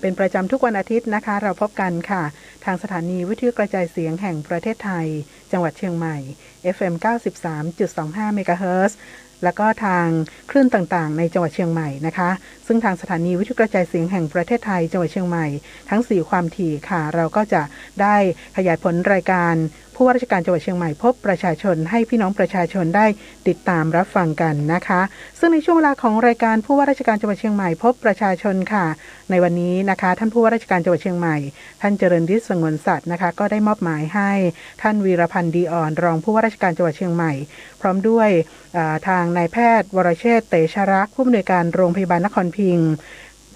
เป็นประจำทุกวันอาทิตย์นะคะเราพบกันค่ะทางสถานีวิทยุกระจายเสียงแห่งประเทศไทยจังหวัดเชียงใหม่ FM 93.25 เมกะเฮิรตซ์แล้วก็ทางคลื่นต่างๆในจังหวัดเชียงใหม่นะคะซึ่งทางสถานีวิทยุกระจายเสียงแห่งประเทศไทยจังหวัดเชียงใหม่ทั้ง4ความถี่ค่ะเราก็จะได้ขยายผลรายการผู้ว่าราชการจังหวัดเชียงใหม่พบประชาชนให้พี่น้องประชาชนได้ติดตามรับฟังกันนะคะซึ่งในช่วงเวลาของรายการผู้ว่าราชการจังหวัดเชียงใหม่พบประชาชนค่ะในวันนี้นะคะท่านผู้ว่าราชการจังหวัดเชียงใหม่ท่านเจริญฤทธิ์สงวนสัตย์นะคะก็ได้มอบหมายให้ท่านวีรพันธ์ดีอ่อนรองผู้ว่าราชการจังหวัดเชียงใหม่พร้อมด้วยทางนายแพทย์วรเชษฐ์เตชะรักษ์ผู้อำนวยการโรงพยาบาลนครพิงค์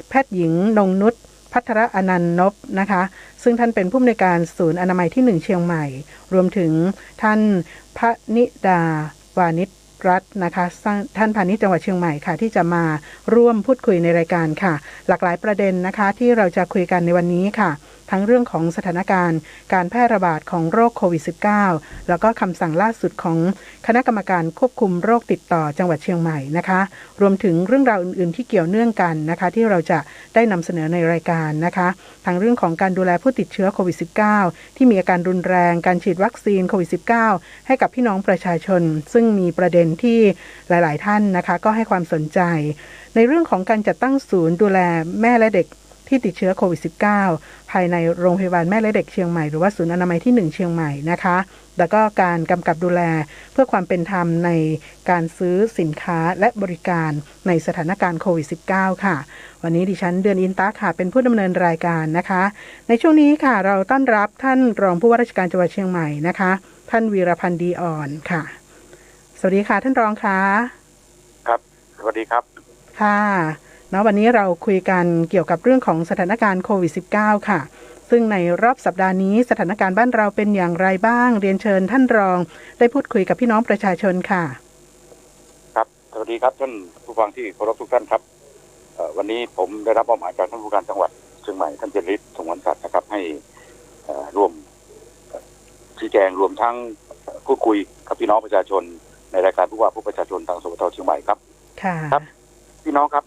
แพทย์หญิงนงนุชพัทรอนันต์นพนะคะซึ่งท่านเป็นผู้อำนวยการศูนย์อนามัยที่1เชียงใหม่รวมถึงท่านพนิดาวานิชรัฐนะคะท่านพาณิชย์จังหวัดเชียงใหม่ค่ะที่จะมาร่วมพูดคุยในรายการค่ะหลากหลายประเด็นนะคะที่เราจะคุยกันในวันนี้ค่ะทั้งเรื่องของสถานการณ์การแพร่ระบาดของโรคโควิด -19 แล้วก็คำสั่งล่าสุดของคณะกรรมการควบคุมโรคติดต่อจังหวัดเชียงใหม่นะคะรวมถึงเรื่องราวอื่นๆที่เกี่ยวเนื่องกันนะคะที่เราจะได้นำเสนอในรายการนะคะทั้งเรื่องของการดูแลผู้ติดเชื้อโควิด -19 ที่มีอาการรุนแรงการฉีดวัคซีนโควิด -19 ให้กับพี่น้องประชาชนซึ่งมีประเด็นที่หลายๆท่านนะคะก็ให้ความสนใจในเรื่องของการจัดตั้งศูนย์ดูแลแม่และเด็กที่ติดเชื้อโควิด -19 ภายในโรงพยาบาลแม่และเด็กเชียงใหม่หรือว่าศูนย์อนามัยที่1เชียงใหม่นะคะแล้วก็การกำกับดูแลเพื่อความเป็นธรรมในการซื้อสินค้าและบริการในสถานการณ์โควิด -19 ค่ะวันนี้ดิฉันเดือนอินตาค่ะเป็นผู้ดำเนินรายการนะคะในช่วงนี้ค่ะเราต้อนรับท่านรองผู้ว่าราชการจังหวัดเชียงใหม่นะคะท่านวีรพันธ์ดีอ่อนค่ะสวัสดีค่ะท่านรองค่ะครับสวัสดีครับค่ะวันนี้เราคุยกันเกี่ยวกับเรื่องของสถานการณ์โควิด -19 ค่ะซึ่งในรอบสัปดาห์นี้สถานการณ์บ้านเราเป็นอย่างไรบ้างเรียนเชิญท่านรองได้พูดคุยกับพี่น้องประชาชนค่ะครับสวัสดีครับท่านผู้ฟังที่เคารพทุกท่านครับวันนี้ผมได้รับมอบหมายจากท่านผู้การจังหวัดเชียงใหม่ท่านเจริญฤทธิ์สงวนสัตย์นะครับให้ร่วมชี้แจงรวมทั้งพูดคุยกับพี่น้องประชาชนในรายการผู้ว่าผู้ประชาชนทางสปท.เชียงใหม่ครับค่ะครับพี่น้องครับ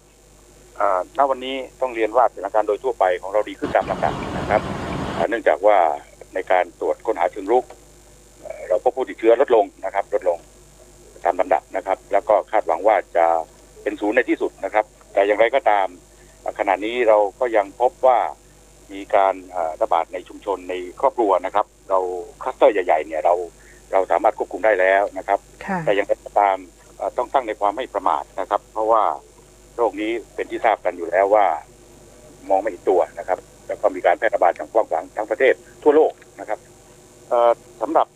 ณวันนี้ต้องเรียนว่าสถานการณ์โดยทั่วไปของเราดีขึ้นตามลำดับนะครับเนื่องจากว่าในการตรวจค้นหาเชิงรุกเราพบผู้ติดเชื้อลดลงนะครับลดลงตามลำดับนะครับแล้วก็คาดหวังว่าจะเป็นศูนย์ในที่สุดนะครับแต่อย่างไรก็ตามขณะนี้เราก็ยังพบว่ามีการระบาดในชุมชนในครอบครัวนะครับเราคลัสเตอร์ใหญ่ๆเนี่ยเราสามารถควบคุมได้แล้วนะครับแต่อย่างไรก็ตามต้องตั้งในความไม่ประมาทนะครับเพราะว่าโรคนี้เป็นที่ทราบกันอยู่แล้วว่ามองไม่เห็นตัวนะครับแล้วก็มีการแพร่ระบาดอย่างกว้างขวางทั้งประเทศทั่วโลกนะครับสำหรับ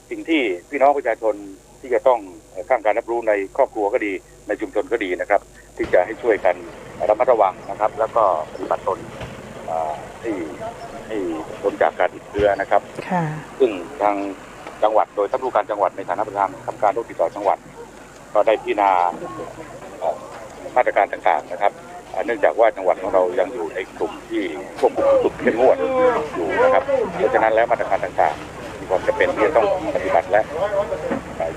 สิ่งที่พี่น้องประชาชนที่จะต้องสร้างการรับรู้ในครอบครัวก็ดีในชุมชนก็ดีนะครับที่จะให้ช่วยกันระมัดระวังนะครับแล้วก็ปฏิบัติตนให้พ้นจากการติดเชื้อนะครับซึ่งทางจังหวัดโดยท่านผู้การจังหวัดในฐานะประธานกรรมการโรคติดต่อจังหวัดก็ได้พิจารณามาตรการต่างๆนะครับเนื่องจากว่าจังหวัดของเรายังอยู่ในกลุ่มที่ควบคุมสุดเข้มงวดอยู่นะครับเพราะฉะนั้นแล้วมาตรการต่างๆมีความจำเป็นที่จะต้องปฏิบัติและ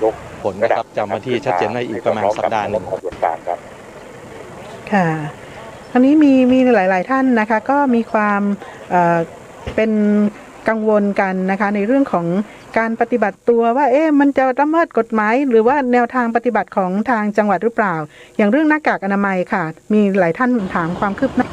ยกผลนะครับจำวันที่ชัดเจนในอีกประมาณสัปดาห์หนึ่งครับค่ะคราวนี้มีหลายๆท่านนะคะก็มีความเป็นกังวลกันนะคะในเรื่องของการปฏิบัติตัวว่ามันจะละเมิดกฎหมายหรือว่าแนวทางปฏิบัติของทางจังหวัดหรือเปล่าอย่างเรื่องหน้ากากอนามัยค่ะมีหลายท่านถามความคืบหน้า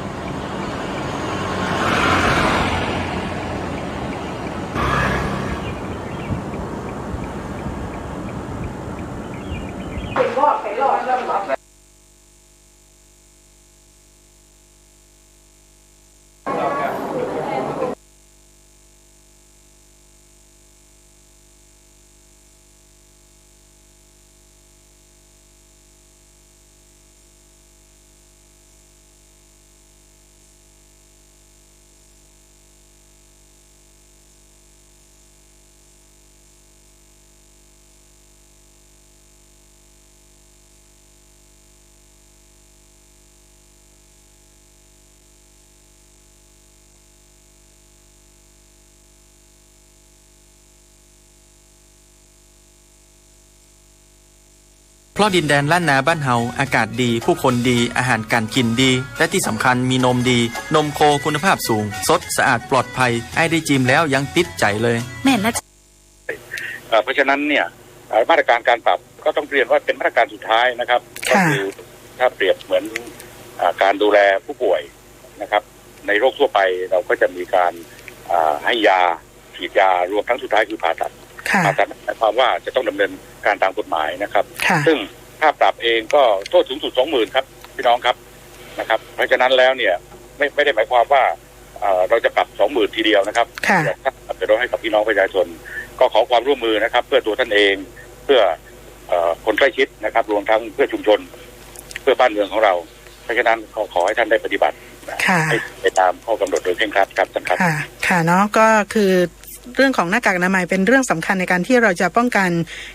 ราะดินแดนล้านนาบ้านเฮาอากาศดีผู้คนดีอาหารการกินดีและที่สำคัญมีนมดีนมโคคุณภาพสูงสดสะอาดปลอดภัยไอ้ได้จิ้มแล้วยังติดใจเลยแม่นละเพราะฉะนั้นเนี่ยมาตรการการปรับก็ต้องเรียนว่าเป็นมาตรการสุดท้ายนะครับก็คือถ้าเปรียบเหมือนการดูแลผู้ป่วยนะครับในโรคทั่วไปเราก็จะมีการให้ยาฉีดยารวมทั้งสุดท้ายคือผ่าตัดหมายความว่าจะต้องดำเนินการตามกฎหมายนะครับซึ่งถ้าปรับเองก็โทษสูงสุด 20,000 ครับพี่น้องครับนะครับเพราะฉะนั้นแล้วเนี่ยไม่ได้หมายความว่าเราจะปรับ 20,000 ทีเดียวนะครับถ้าจะลดให้กับพี่น้องประชาชนก็ขอความร่วมมือนะครับเพื่อตัวท่านเองเพื่อคนใกล้ชิดนะครับรวมทั้งเพื่อชุมชนเพื่อบ้านเมืองของเราเพราะฉะนั้นขอให้ท่านได้ปฏิบัติให้ไปตามข้อกำหนดโดยเคร่งครัดครับท่านครับค่ะเนาะก็คือเรื่องของหน้ากากอนามัยเป็นเรื่องสำคัญในการที่เราจะป้องกัน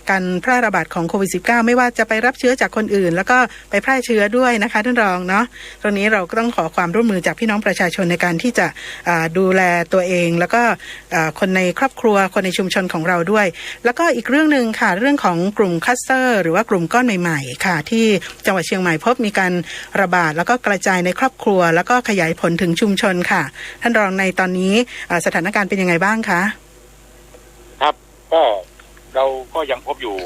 การแพร่ระบาดของโควิด -19 ไม่ว่าจะไปรับเชื้อจากคนอื่นแล้วก็ไปแพร่เชื้อด้วยนะคะท่านรองเนาะตรงนี้เราก็ต้องขอความร่วมมือจากพี่น้องประชาชนในการที่จะดูแลตัวเองแล้วก็คนในครอบครัวคนในชุมชนของเราด้วยแล้วก็อีกเรื่องนึงค่ะเรื่องของกลุ่มคลัสเตอร์หรือว่ากลุ่มก้อนใหม่ๆค่ะที่จังหวัดเชียงใหม่พบมีการระบาดแล้วก็กระจายในครอบครัวแล้วก็ขยายผลถึงชุมชนค่ะท่านรองในตอนนี้สถานการณ์เป็นยังไงบ้างคะครับก็เราก็ยังพบอยู่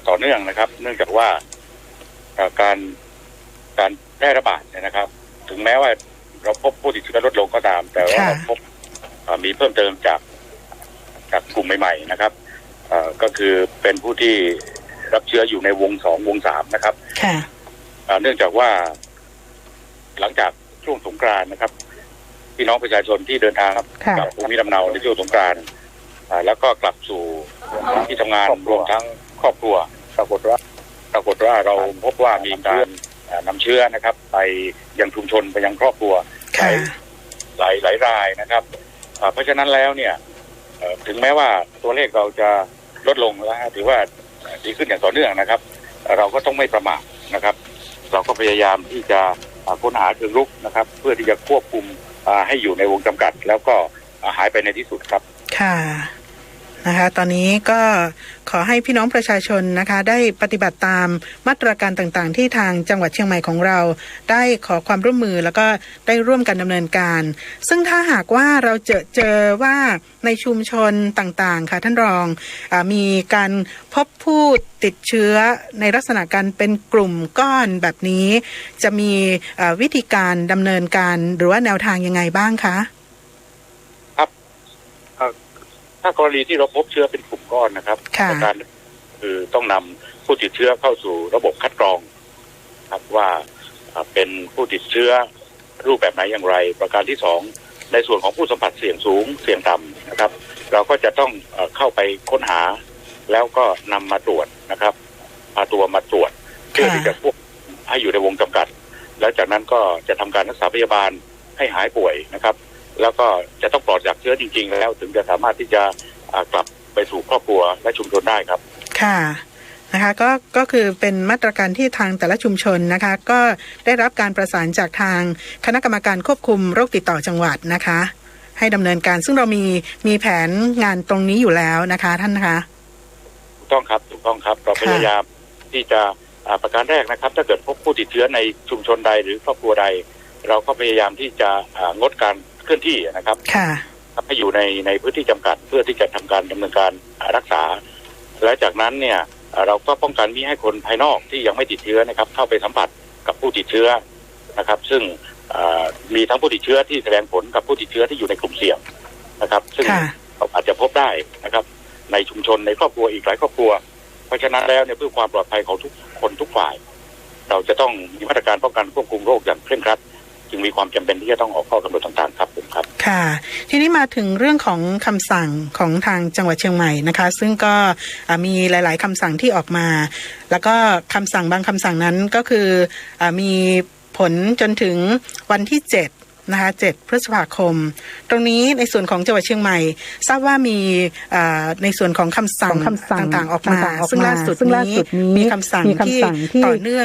ต่อเนื่องนะครับเนื่องจากว่าการแพร่ระบาดเนี่ยนะครับถึงแม้ว่าเราพบผู้ติดเชื้อลดลงก็ตามแต่ว่าเราพบมีเพิ่มเติมจากกลุ่มใหม่ๆนะครับก็คือเป็นผู้ที่รับเชื้ออยู่ในวง 2 วง 3นะครับเนื่องจากว่าหลังจากช่วงสงกรานต์นะครับพี่น้องประชาชนที่เดินทางกลับภูมิลำเนาในช่วงสงกรานต์แล้วก็กลับสู่ที่ทำงานรวมทั้งครอบครัวปรากฏว่าเราพบว่ามีการนำเชื้อนะครับไปยังชุมชนไปยังครอบครัวหลายรายนะครับเพราะฉะนั้นแล้วเนี่ยถึงแม้ว่าตัวเลขเราจะลดลงแล้วถือว่าดีขึ้นอย่างต่อเนื่องนะครับเราก็ต้องไม่ประมาทนะครับเราก็พยายามที่จะค้นหาเชิงรุกนะครับเพื่อที่จะควบคุมให้อยู่ในวงจำกัดแล้วก็หายไปในที่สุดครับค่ะนะคะตอนนี้ก็ขอให้พี่น้องประชาชนนะคะได้ปฏิบัติตามมาตรการต่างๆที่ทางจังหวัดเชียงใหม่ของเราได้ขอความร่วมมือแล้วก็ได้ร่วมกันดำเนินการซึ่งถ้าหากว่าเราเจอว่าในชุมชนต่างๆค่ะท่านรองมีการพบผู้ติดเชื้อในลักษณะการเป็นกลุ่มก้อนแบบนี้จะมีวิธีการดำเนินการหรือว่าแนวทางยังไงบ้างคะถ้ากรณีที่เราพบเชื้อเป็นกลุ่มก้อนนะครับการคือต้องนำผู้ติดเชื้อเข้าสู่ระบบคัดกรองครับว่าเป็นผู้ติดเชื้อรูปแบบไหนอย่างไรประการที่2ในส่วนของผู้สัมผัสเสี่ยงสูงเสี่ยงต่ำนะครับเราก็จะต้องเข้าไปค้นหาแล้วก็นำมาตรวจนะครับพาตัวมาตรวจเพื่อที่จะควบให้อยู่ในวงจำกัดแล้วจากนั้นก็จะทำการรักษาพยาบาลให้หายป่วยนะครับแล้วก็จะต้องปลอดจากเชื้อจริงๆแล้วถึงจะสามารถที่จะกลับไปสู่ครอบครัวและชุมชนได้ครับค่ะนะคะก็คือเป็นมาตรการที่ทางแต่ละชุมชนนะคะก็ได้รับการประสานจากทางคณะกรรมการควบคุมโรคติดต่อจังหวัดนะคะให้ดำเนินการซึ่งเรามีแผนงานตรงนี้อยู่แล้วนะคะท่านคะถูกต้องครับเราพยายามที่จะประการแรกนะครับถ้าเกิดพบผู้ติดเชื้อในชุมชนใดหรือครอบครัวใดเราก็พยายามที่จะงดการเคลื่อนที่นะครับให้อยู่ในพื้นที่จำกัดเพื่อที่จะทำการดำเนินการรักษาและจากนั้นเนี่ยเราก็ป้องกันไม่ให้คนภายนอกที่ยังไม่ติดเชื้อนะครับเข้าไปสัมผัสกับผู้ติดเชื้อนะครับซึ่งมีทั้งผู้ติดเชื้อที่แสดงผลกับผู้ติดเชื้อที่อยู่ในกลุ่มเสี่ยงนะครับซึ่งอาจจะพบได้นะครับในชุมชนในครอบครัวอีกหลายครอบครัวเพราะฉะนั้นแล้วเนี่ยเพื่อความปลอดภัยของทุกคนทุกฝ่ายเราจะต้องมีมาตรการป้องกันควบคุมโรคอย่างเคร่งครัดจึงมีความจำเป็นที่จะต้องออกข้อกำหนดต่างๆครับผมครับค่ะทีนี้มาถึงเรื่องของคำสั่งของทางจังหวัดเชียงใหม่นะคะซึ่งก็มีหลายๆคำสั่งที่ออกมาแล้วก็คำสั่งบางคำสั่งนั้นก็คือมีผลจนถึงวันที่7นะคะ7 พฤษภาคมตรงนี้ในส่วนของจังหวัดเชียงใหม่ทราบว่ามีในส่วนของคำสั่งต่างๆออกมาซึ่งล่าสุดนี้มีคำสั่งที่ต่อเนื่อ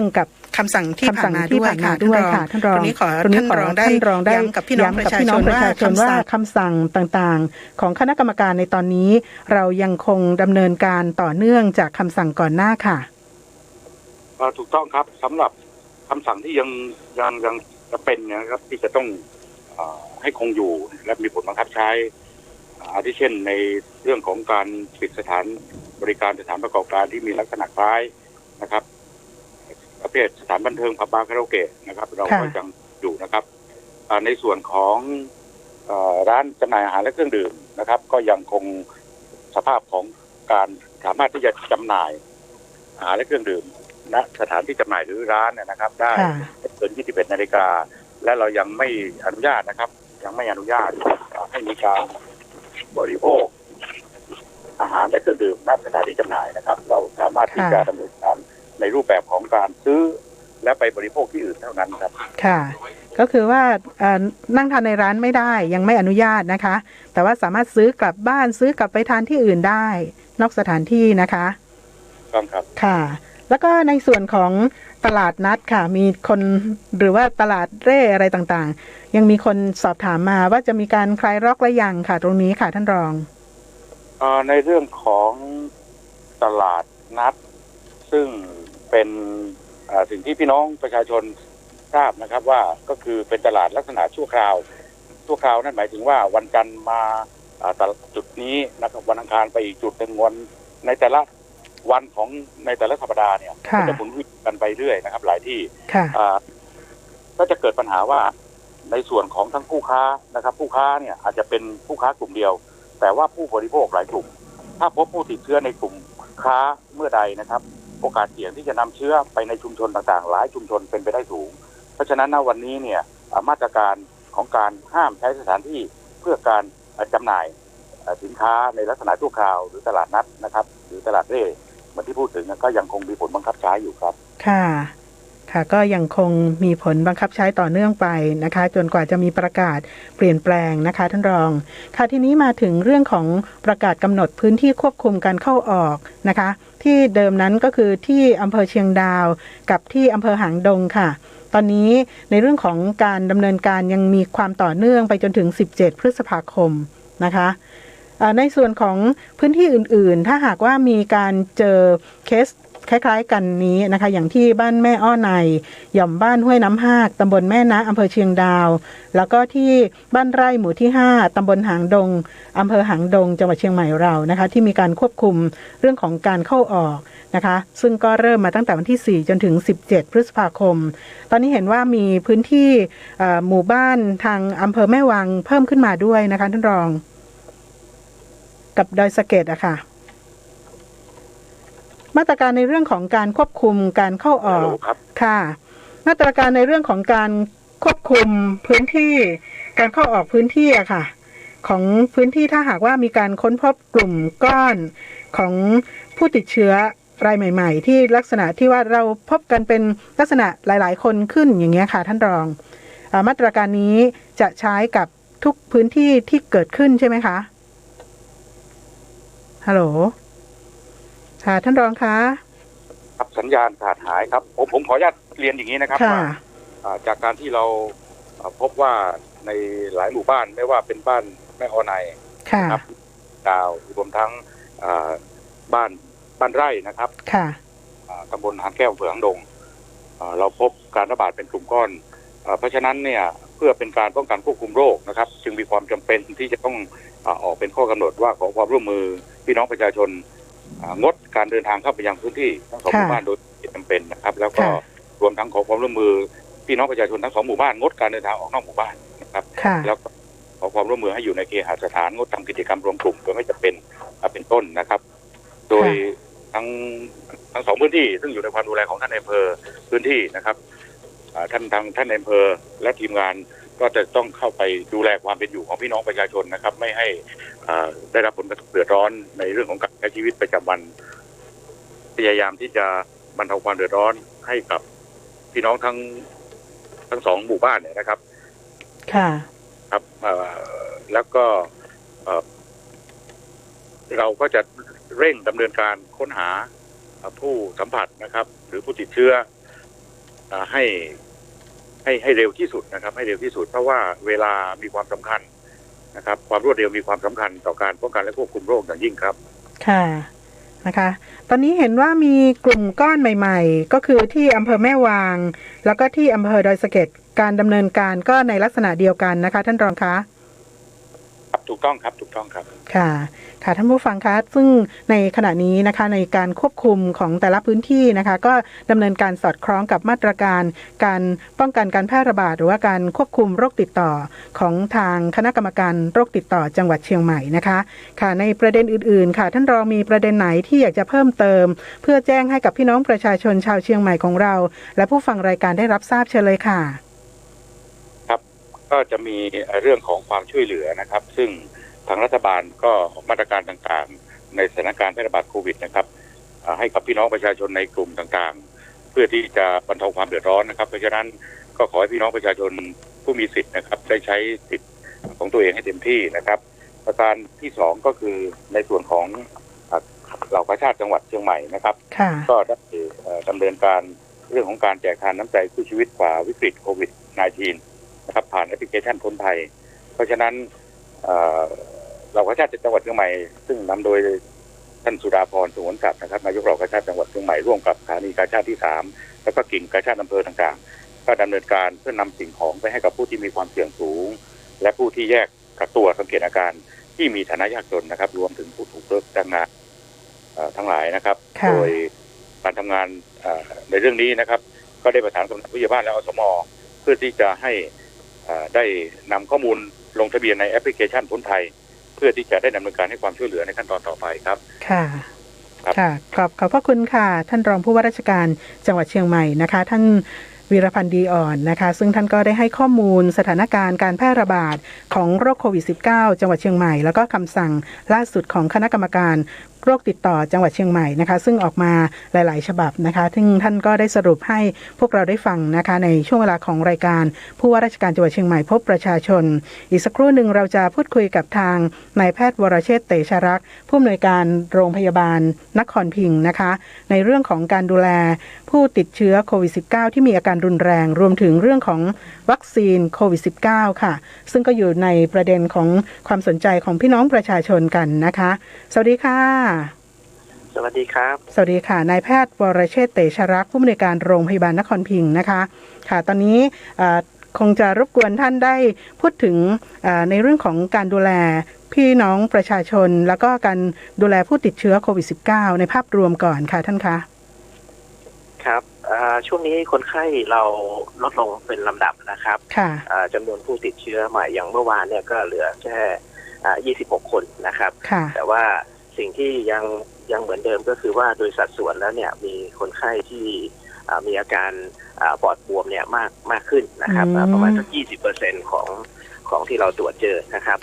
งกับคำสั่งที่ผ่านมาด้วยค่ะท่านรองตรงนี้ขอท่านรองได้ย้ำกับพี่น้องประชาชนว่าคำสั่งต่างๆของคณะกรรมการในตอนนี้เรายังคงดำเนินการต่อเนื่องจากคำสั่งก่อนหน้าค่ะ ถูกต้องครับสำหรับคำสั่งที่ยังจะเป็นนะครับที่จะต้องให้คงอยู่และมีผลบังคับใช้อาทิเช่นในเรื่องของการปิดสถานบริการสถานประกอบการที่มีลักษณะคล้ายนะครับประเภทสถานบันเทิงผับบาร์คาราโอเกะนะครับเราก็ยังอยู่นะครับในส่วนของร้านจำหน่ายอาหารและเครื่องดื่มนะครับก็ยังคงสภาพของการสามารถที่จะจำหน่ายอาหารและเครื่องดื่มณสถานที่จำหน่ายหรือร้านนะครับได้เกิน 21 นาฬิกาและเรายังไม่อนุญาตนะครับยังไม่อนุญาตให้มีการบริโภคอาหารและเครื่องดื่มณสถานที่จำหน่ายนะครับเราสามารถที่จะดำเนินการในรูปแบบของการซื้อและไปบริโภคที่อื่นเท่านั้นครับค่ะก็คือว่านั่งทานในร้านไม่ได้ยังไม่อนุญาตนะคะแต่ว่าสามารถซื้อกลับบ้านซื้อกลับไปทานที่อื่นได้นอกสถานที่นะคะครับค่ะแล้วก็ในส่วนของตลาดนัดค่ะมีคนหรือว่าตลาดเร่อะไรต่างๆยังมีคนสอบถามมาว่าจะมีการคลายล็อกหรือยังค่ะตรงนี้ค่ะท่านรองในเรื่องของตลาดนัดซึ่งเป็นสิ่งที่พี่น้องประชาชนทราบนะครับว่าก็คือเป็นตลาดลักษณะชั่วคราวนั่นหมายถึงว่าวันจันทร์มาจุดนี้นะครับวันอังคารไปอีกจุดหนึ่งวันในแต่ละวันของในแต่ละสัปดาห์เนี่ยก็จะหมุนเวียนกันไปเรื่อยนะครับหลายที่ก็จะเกิดปัญหาว่าในส่วนของทั้งผู้ค้านะครับผู้ค้าเนี่ยอาจจะเป็นผู้ค้ากลุ่มเดียวแต่ว่าผู้บริโภคหลายกลุ่มถ้าพบผู้ติดเชื้อในกลุ่มค้าเมื่อใดนะครับโอกาสเสี่ยงที่จะนำเชื้อไปในชุมชนต่างๆหลายชุมชนเป็นไปได้สูงเพราะฉะนั้นณวันนี้เนี่ยมาตรการของการห้ามใช้สถานที่เพื่อการจำหน่ายสินค้าในลักษณะชั่วคราวหรือตลาดนัดนะครับหรือตลาดเร่เหมือนที่พูดถึงก็ยังคงมีผลบังคับใช้อยู่ครับค่ะก็ยังคงมีผลบังคับใช้ต่อเนื่องไปนะคะจนกว่าจะมีประกาศเปลี่ยนแปลงนะคะท่านรองค่ะทีนี้มาถึงเรื่องของประกาศกำหนดพื้นที่ควบคุมการเข้าออกนะคะที่เดิมนั้นก็คือที่อำเภอเชียงดาวกับที่อำเภอหางดงค่ะตอนนี้ในเรื่องของการดำเนินการยังมีความต่อเนื่องไปจนถึง17 พฤษภาคมนะคะในส่วนของพื้นที่อื่นๆถ้าหากว่ามีการเจอเคสคล้ายๆกันนี้นะคะอย่างที่บ้านแม่อ้อในหย่อมบ้านห้วยน้ำฮากตำบลแม่นะอำเภอเชียงดาวแล้วก็ที่บ้านไร่หมู่ที่5ตำบลหางดงอำเภอหางดงจังหวัดเชียงใหม่เรานะคะที่มีการควบคุมเรื่องของการเข้าออกนะคะซึ่งก็เริ่มมาตั้งแต่วันที่4จนถึง17 พฤษภาคมตอนนี้เห็นว่ามีพื้นที่หมู่บ้านทางอำเภอแม่วางเพิ่มขึ้นมาด้วยนะคะท่านรองกับดอยสะเก็ดอะค่ะมาตรการในเรื่องของการควบคุมการเข้าออกค่ะมาตรการในเรื่องของการควบคุมพื้นที่การเข้าออกพื้นที่อะค่ะของพื้นที่ถ้าหากว่ามีการค้นพบกลุ่มก้อนของผู้ติดเชื้อรายใหม่ๆที่ลักษณะที่ว่าเราพบกันเป็นลักษณะหลายๆคนขึ้นอย่างเงี้ยค่ะท่านรองมาตรการนี้จะใช้กับทุกพื้นที่ที่เกิดขึ้นใช่ไหมคะฮัลโหลค่ะท่านรองคะครับสัญญาณขาดหายครับผมขออนุญาตเรียนอย่างนี้นะครับว่าจากการที่เราพบว่าในหลายหมู่บ้านไม่ว่าเป็นบ้านแม่อ้อในครับดาวรวมทั้งบ้านไร่นะครับตำบลหางแก้วอำเภอหางดงเราพบการระบาดเป็นกลุ่มก้อนเพราะฉะนั้นเนี่ยเพื่อเป็นการป้องกันควบคุมโรคนะครับจึงมีความจำเป็นที่จะต้องออกเป็นข้อกำหนดว่าขอความร่วมมือพี่น้องประชาชนงดการเดินทางเข้าไปยังพื้นที่ทั้ง2หมู่บ้านโดยจำเป็นนะครับแล้วก็รวมทั้งขอความร่วมมือพี่น้องประชาชนทั้ง2หมู่บ้านงดการเดินทางออกนอกหมู่บ้านนะครับแล้วขอความร่วมมือให้อยู่ในเคหสถานงดทำกิจกรรมรวมกลุ่มโดยไม่จำเป็นเป็นต้นนะครับโดยทั้ง2พื้นที่ซึ่งอยู่ในความดูแลของท่านอำเภอพื้นที่นะครับท่านอำเภอและทีมงานก็จะต้องเข้าไปดูแลความเป็นอยู่ของพี่น้องประชาชนนะครับไม่ให้ได้รับผลกระทบเดือดร้อนในเรื่องของการใช้ชีวิตประจำวันพยายามที่จะบรรเทาความเดือดร้อนให้กับพี่น้องทั้ง2หมู่บ้านเนี่ยนะครับค่ะครับแล้วก็เราก็จะเร่งดำเนินการค้นหาผู้สัมผัสนะครับหรือผู้ติดเชื้อให้เร็วที่สุดนะครับให้เร็วที่สุดเพราะว่าเวลามีความสำคัญนะครับความรวดเร็วมีความสำคัญต่อการป้องกันและควบคุมโรคอย่างยิ่งครับค่ะ นะคะตอนนี้เห็นว่ามีกลุ่มก้อนใหม่ๆก็คือที่อำเภอแม่วางแล้วก็ที่อำเภอดอยสะเก็ดการดำเนินการก็ในลักษณะเดียวกันนะคะท่านรองคะครับถูกต้องครับถูกต้องครับค่ะค่ะท่านผู้ฟังคะซึ่งในขณะนี้นะคะในการควบคุมของแต่ละพื้นที่นะคะก็ดำเนินการสอดคล้องกับมาตรการการป้องกันการแพร่ระบาดหรือว่าการควบคุมโรคติดต่อของทางคณะกรรมการโรคติดต่อจังหวัดเชียงใหม่นะคะค่ะในประเด็นอื่นๆค่ะท่านรองมีประเด็นไหนที่อยากจะเพิ่มเติมเพื่อแจ้งให้กับพี่น้องประชาชนชาวเชียงใหม่ของเราและผู้ฟังรายการได้รับทราบเชิญเลยค่ะครับก็จะมีเรื่องของความช่วยเหลือนะครับซึ่งทางรัฐบาลก็มาตรการต่างๆในสถานการณ์แพร่ระบาดโควิดนะครับให้กับพี่น้องประชาชนในกลุ่มต่างๆเพื่อที่จะบรรเทาความเดือดร้อนนะครับเพราะฉะนั้นก็ขอให้พี่น้องประชาชนผู้มีสิทธิ์นะครับได้ใช้สิทธิ์ของตัวเองให้เต็มที่นะครับประการที่สองก็คือในส่วนของเหล่ากาชาติจังหวัดเชียงใหม่นะครับก็ได้ดำเนินการเรื่องของการแจกทานน้ำใจคู่ชีวิตฝ่าวิกฤตโควิด -19 นะครับผ่านแอปพลิเคชันคนไทยเพราะฉะนั้นเหล่ากาชาติจังหวัดเชียงใหม่ซึ่งนำโดยท่านสุดาพร สงวนศักดิ์นะครับนายกเหล่ากาชาติจังหวัดเชียงใหม่ร่วมกับสถานีกาชาติที่3แล้วก็กิ่งกาชาติอำเภอต่างๆก็ดำเนินการเพื่อนำสิ่งของไปให้กับผู้ที่มีความเสี่ยงสูงและผู้ที่แยกกักตัวสังเกตอาการที่มีฐานะยากจนนะครับรวมถึงผู้ถูกเลิกจ้างงานทั้งหลายนะครับโดยการทำงานในเรื่องนี้นะครับก็ได้ประสานกับผู้ใหญ่บ้านและอสม.เพื่อที่จะให้ได้นำข้อมูลลงทะเบียนในแอปพลิเคชันคนไทยเพื่อที่จะได้ดำเนินการให้ความช่วยเหลือในขั้นตอนต่อไปครับค่ะค่ะขอบพระคุณค่ะท่านรองผู้ว่าราชการจังหวัดเชียงใหม่นะคะท่านวีรพันธ์ดีอ่อนนะคะซึ่งท่านก็ได้ให้ข้อมูลสถานการณ์การแพร่ระบาดของโรคโควิด -19 จังหวัดเชียงใหม่แล้วก็คำสั่งล่าสุดของคณะกรรมการโรคติดต่อจังหวัดเชียงใหม่นะคะซึ่งออกมาหลายๆฉบับนะคะซึ่งท่านก็ได้สรุปให้พวกเราได้ฟังนะคะในช่วงเวลาของรายการผู้ว่าราชการจังหวัดเชียงใหม่พบประชาชนอีกสักครู่หนึ่งเราจะพูดคุยกับทางนายแพทย์วรเชษฐ์เตชะรักษ์ผู้อำนวยการโรงพยาบาลนครพิงค์นะคะในเรื่องของการดูแลผู้ติดเชื้อโควิด -19 ที่มีอาการรุนแรงรวมถึงเรื่องของวัคซีนโควิด -19 ค่ะซึ่งก็อยู่ในประเด็นของความสนใจของพี่น้องประชาชนกันนะคะสวัสดีค่ะสวัสดีครับสวัสดีค่ะนายแพทย์วรเชษฐ์เตชะรักษ์ผู้อำนวยการโรงพยาบาลนครพิงค์นะคะค่ะตอนนี้คงจะรบกวนท่านได้พูดถึงในเรื่องของการดูแลพี่น้องประชาชนแล้วก็การดูแลผู้ติดเชื้อโควิด -19 ในภาพรวมก่อนค่ะท่านคะครับช่วงนี้คนไข้เราลดลงเป็นลำดับนะครับจำนวนผู้ติดเชื้อใหม่อย่างเมื่อวานเนี่ยก็เหลือแค่26 คนนะครับแต่ว่าสิ่งที่ยังเหมือนเดิมก็คือว่าโดยสัดส่วนแล้วเนี่ยมีคนไข้ที่มีอาการปอดบวมเนี่ยมากขึ้นนะครับประมาณสัก 20% ของที่เราตรวจเจอนะครับ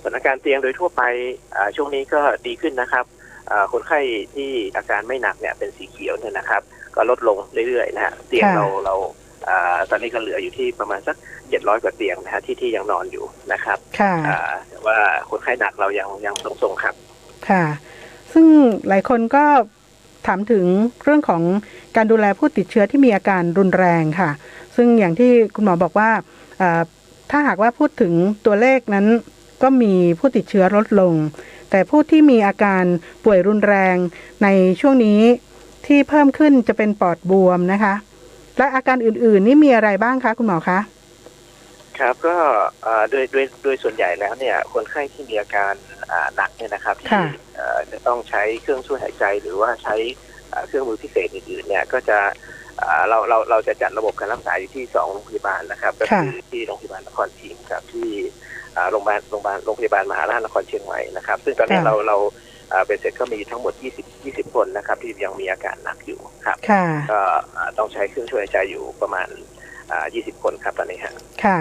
สถานการณ์เตียงโดยทั่วไปช่วงนี้ก็ดีขึ้นนะครับคนไข้ที่อาการไม่หนักเนี่ยเป็นสีเขียวเนี่ยนะครับก็ลดลงเรื่อยๆนะฮะเตียงเราตอนนี้ก็เหลืออยู่ที่ประมาณสัก700 กว่าเตียงนะฮะที่ยังนอนอยู่นะครับแต่ว่าคนไข้หนักเรายังทรงๆครับค่ะซึ่งหลายคนก็ถามถึงเรื่องของการดูแลผู้ติดเชื้อที่มีอาการรุนแรงค่ะซึ่งอย่างที่คุณหมอบอกว่าถ้าหากว่าพูดถึงตัวเลขนั้นก็มีผู้ติดเชื้อลดลงแต่ผู้ที่มีอาการป่วยรุนแรงในช่วงนี้ที่เพิ่มขึ้นจะเป็นปอดบวมนะคะและอาการอื่นๆนี่มีอะไรบ้างคะคุณหมอคะครับก็โดยส่วนใหญ่แล้วเนี่ยคนไข้ที่มีอาการหนักเนี่ยนะครับที่จะต้องใช้เครื่องช่วยหายใจหรือว่าใช้เครื่องมือพิเศษอื่นๆเนี่ยก็จะเราจะจัดระบบการรักษาอยู่ที่2โรงพยาบาลนะครับก็คือที่โรงพยาบาลนครพิงค์กับที่โรงพยาบาลมหาราชนครเชียงใหม่นะครับซึ่งตอนนี้เราเป็นเสร็จก็มีทั้งหมด20 คนนะครับที่ยังมีอาการหนักอยู่ครับก็ต้องใช้เครื่องช่วยหายใจอยู่ประมาณ20 คนครับตอนนี้ค่ะ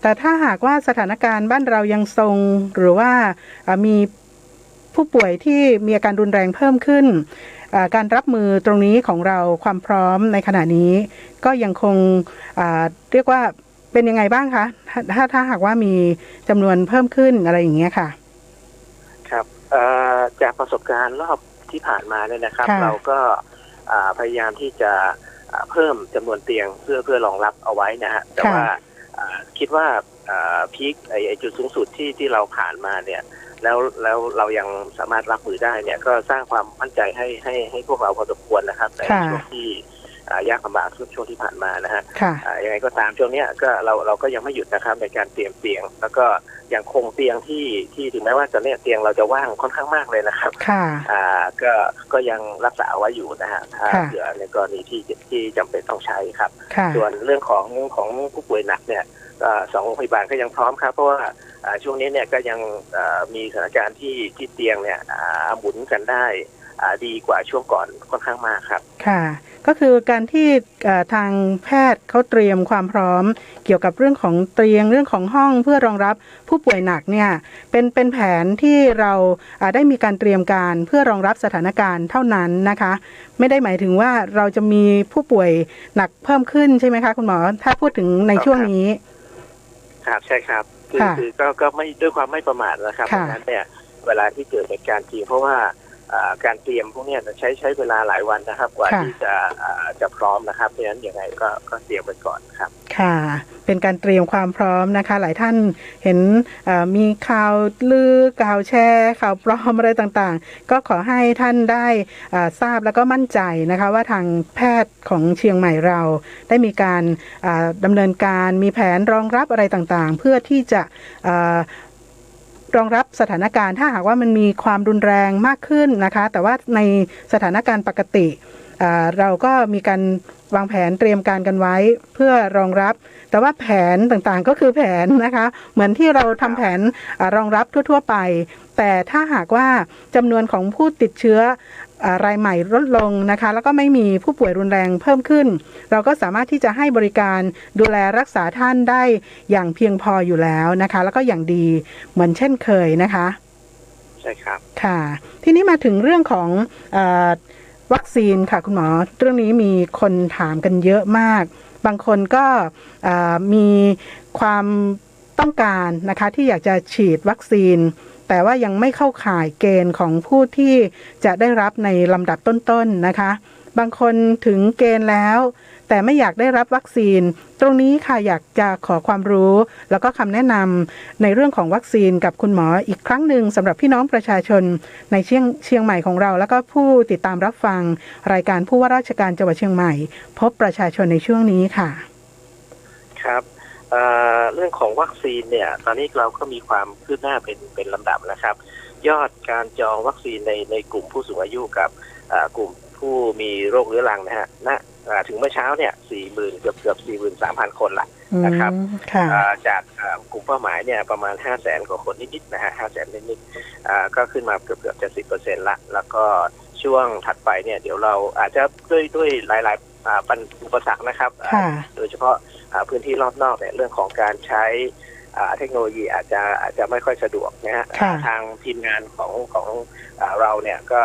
แต่ถ้าหากว่าสถานการณ์บ้านเรายังทรงหรือว่ามีผู้ป่วยที่มีอาการรุนแรงเพิ่มขึ้นการรับมือตรงนี้ของเราความพร้อมในขณะนี้ก็ยังคงเรียกว่าเป็นยังไงบ้างคะถ้าหากว่ามีจำนวนเพิ่มขึ้นอะไรอย่างเงี้ยค่ะครับจากประสบการณ์รอบที่ผ่านมาเนี่ยนะครับเราก็พยายามที่จะเพิ่มจำนวนเตียงเพื่อรองรับเอาไว้นะฮะแต่ว่าคิดว่าพีคไอจุดสูงสุดที่เราผ่านมาเนี่ย แล้วเรายังสามารถรับมือได้เนี่ยก็สร้างความมั่นใจให้พวกเราพอสมควรนะครับในช่วงที่ยากลำบากช่วงที่ผ่านมานะฮะยังไงก็ตามช่วงนี้ก็เราก็ยังไม่หยุดนะครับในการเตรียมเตียงแล้วก็ยังคงเตียงที่ถึงแม้ว่าตอนนี้เตียงเราจะว่างค่อนข้างมากเลยนะครับก็ยังรักษาไว้อยู่นะฮะเผื่อในกรณีที่จำเป็นต้องใช้ครับส่วนเรื่องของผู้ป่วยหนักเนี่ย2โรงพยาบาลก็ยังพร้อมครับเพราะว่าช่วงนี้เนี่ยก็ยังมีสถานการณ์ที่เตียงเนี่ยหมุนกันได้ดีกว่าช่วงก่อนค่อนข้างมากครับค่ะก็คือการที่ทางแพทย์เขาเตรียมความพร้อมเกี่ยวกับเรื่องของเตียงเรื่องของห้องเพื่อรองรับผู้ป่วยหนักเนี่ยเป็นแผนที่เราได้มีการเตรียมการเพื่อรองรับสถานการณ์เท่านั้นนะคะไม่ได้หมายถึงว่าเราจะมีผู้ป่วยหนักเพิ่มขึ้นใช่ไหมคะคุณหมอถ้าพูดถึงในช่วงนี้ครับใช่ครับคือก็ไม่ด้วยความไม่ประมาทนะครับเพราะฉะนั้นเนี่ยเวลาที่เกิดเหตุการณ์จริงเพราะว่าการเตรียมพวกนี้ใช้เวลาหลายวันนะครับกว่าที่จะพร้อมนะครับเพราะฉะนั้นยังไงก็เตรียมไว้ก่อนครับค่ะเป็นการเตรียมความพร้อมนะคะหลายท่านเห็นมีข่าวลือข่าวแชร์ข่าวปลอมอะไรต่างๆก็ขอให้ท่านได้ทราบแล้วก็มั่นใจนะคะว่าทางแพทย์ของเชียงใหม่เราได้มีการดำเนินการมีแผนรองรับอะไรต่างๆเพื่อที่จะรองรับสถานการณ์ถ้าหากว่ามันมีความรุนแรงมากขึ้นนะคะแต่ว่าในสถานการณ์ปกติเราก็มีการวางแผนเตรียมการกันไว้เพื่อรองรับแต่ว่าแผนต่างๆก็คือแผนนะคะเหมือนที่เราทำแผนรองรับทั่วๆไปแต่ถ้าหากว่าจำนวนของผู้ติดเชื้อรายใหม่ลดลงนะคะแล้วก็ไม่มีผู้ป่วยรุนแรงเพิ่มขึ้นเราก็สามารถที่จะให้บริการดูแลรักษาท่านได้อย่างเพียงพออยู่แล้วนะคะแล้วก็อย่างดีเหมือนเช่นเคยนะคะใช่ครับค่ะทีนี้มาถึงเรื่องของวัคซีนค่ะคุณหมอเรื่องนี้มีคนถามกันเยอะมากบางคนก็มีความต้องการนะคะที่อยากจะฉีดวัคซีนแต่ว่ายังไม่เข้าข่ายเกณฑ์ของผู้ที่จะได้รับในลำดับต้นๆนะคะบางคนถึงเกณฑ์แล้วแต่ไม่อยากได้รับวัคซีนตรงนี้ค่ะอยากจะขอความรู้แล้วก็คำแนะนำในเรื่องของวัคซีนกับคุณหมออีกครั้งหนึ่งสำหรับพี่น้องประชาชนในเชียงใหม่ของเราแล้วก็ผู้ติดตามรับฟังรายการผู้ว่าราชการจังหวัดเชียงใหม่พบประชาชนในช่วงนี้ค่ะครับเรื่องของวัคซีนเนี่ยตอนนี้เราก็มีความคืบหน้าเป็นลำดับนะครับยอดการจองวัคซีนในกลุ่มผู้สูงอายุกับกลุ่มผู้มีโรคเรื้อรังนะฮะถึงเมื่อเช้าเนี่ย 40,000 เกือบ 43,000 คนละนะครับจากกลุ่มเป้าหมายเนี่ยประมาณ 500,000 กว่าคนนิดๆนะฮะ 500,000 นิดๆก็ขึ้นมาเกือบจะ 10% ละแล้วก็ช่วงถัดไปเนี่ยเดี๋ยวเราอาจจะด้วยหลายๆอุปสรรคนะครับโดยเฉพาะพื้นที่รอบนอกเนี่ยเรื่องของการใช้เทคโนโลยีอาจจะไม่ค่อยสะดวกนะฮะทางทีมงานของเราเนี่ยก็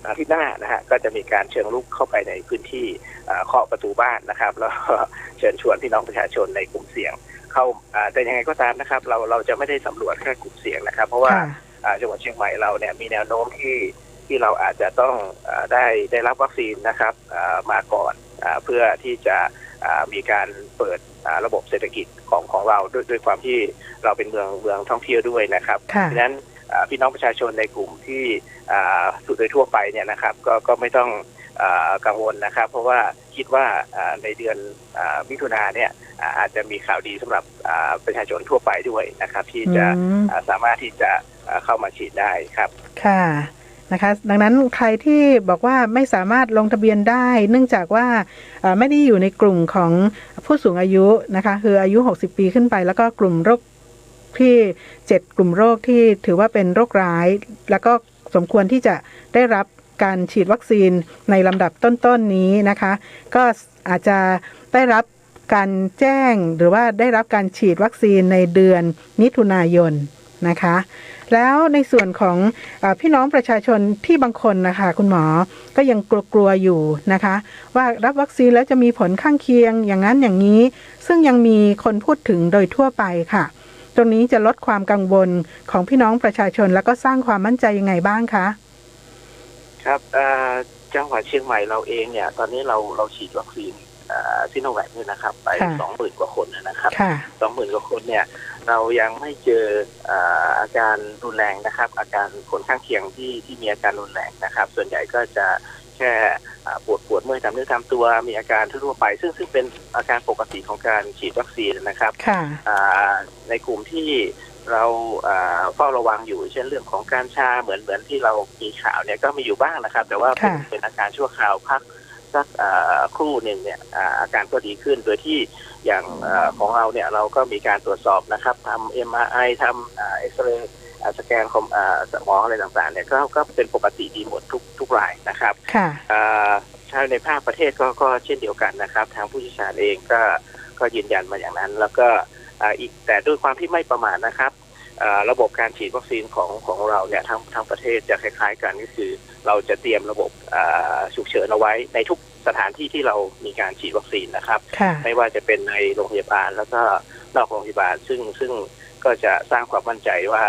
อาทิตย์หน้านะฮะก็จะมีการเชิญลุกเข้าไปในพื้นที่เคาะประตูบ้านนะครับแล้วเชิญชวนพี่น้องประชาชนในกลุ่มเสี่ยงเข้าแต่ยังไงก็ตามนะครับเราจะไม่ได้สำรวจแค่กลุ่มเสี่ยงนะครับเพราะว่าจังหวัดเชียงใหม่เราเนี่ยมีแนวโน้มที่เราอาจจะต้องได้รับวัคซีนนะครับมาก่อนเพื่อที่จะมีการเปิดระบบเศรษฐกิจของเราด้วยความที่เราเป็นเมืองท่องเที่ยวด้วยนะครับดังนั้นพี่น้องประชาชนในกลุ่มที่โดยทั่วไปเนี่ยนะครับก็ไม่ต้องกังวลนะครับเพราะว่าคิดว่าในเดือนมิถุนายนเนี่ยอาจจะมีข่าวดีสำหรับประชาชนทั่วไปด้วยนะครับที่จะสามารถที่จะเข้ามาฉีดได้ครับค่ะนะคะดังนั้นใครที่บอกว่าไม่สามารถลงทะเบียนได้เนื่องจากว่าไม่ได้อยู่ในกลุ่มของผู้สูงอายุนะคะคืออายุ60ปีขึ้นไปแล้วก็กลุ่มโรคที่7กลุ่มโรคที่ถือว่าเป็นโรคร้ายแล้วก็สมควรที่จะได้รับการฉีดวัคซีนในลำดับต้นๆนี้นะคะก็อาจจะได้รับการแจ้งหรือว่าได้รับการฉีดวัคซีนในเดือนมิถุนายนนะคะแล้วในส่วนของพี่น้องประชาชนที่บางคนนะคะคุณหมอก็ยังกลัวอยู่นะคะว่ารับวัคซีนแล้วจะมีผลข้างเคียงอย่างนั้นอย่างนี้ซึ่งยังมีคนพูดถึงโดยทั่วไปค่ะตรงนี้จะลดความกังวลของพี่น้องประชาชนแล้วก็สร้างความมั่นใจยังไงบ้างคะครับจังหวัดเชียงใหม่เราเองเนี่ยตอนนี้เราฉีดวัคซีน ซิโนแวคเนี่ยนะครับไป 20,000 กว่าคนนะครับ 20,000 กว่าคนเนี่ยเรายังไม่เจออาการรุนแรงนะครับอาการผลข้างเคียงที่มีอาการรุนแรงนะครับส่วนใหญ่ก็จะแค่ปวดเมื่อยตามเนื้อตามตัวมีอาการทั่วไปซึ่งเป็นอาการปกติของการฉีดวัคซีนนะครับในกลุ่มที่เราเฝ้าระวังอยู่เช่นเรื่องของการชาเหมือนที่เรามีข่าวเนี่ยก็มีอยู่บ้างนะครับแต่ว่าเป็นอาการชั่วคราวพักสักครู่หนึ่งเนี่ยอาการก็ดีขึ้นโดยที่อย่างของเราเนี่ยเราก็มีการตรวจสอบนะครับทำ MRI ทำเอ็กซเรย์สแกนสมองอะไรต่างๆเนี่ยก็เป็นปกติดีหมดทุกรายนะครับชาวในภาคประเทศก็เช่นเดียวกันนะครับทางผู้เชี่ยวชาญเองก็ยืนยันมาอย่างนั้นแล้วก็อีกแต่ด้วยความที่ไม่ประมาทนะครับระบบการฉีดวัคซีนของเราเนี่ยทั้งประเทศจะคล้ายๆกันก็คือเราจะเตรียมระบบฉุกเฉินเอาไว้ในทุกสถานที่ที่เรามีการฉีดวัคซีนนะครับไม่ว่าจะเป็นในโรงพยาบาลแล้วก็นอกโรงพยาบาลซึ่งก็จะสร้างความมั่นใจว่า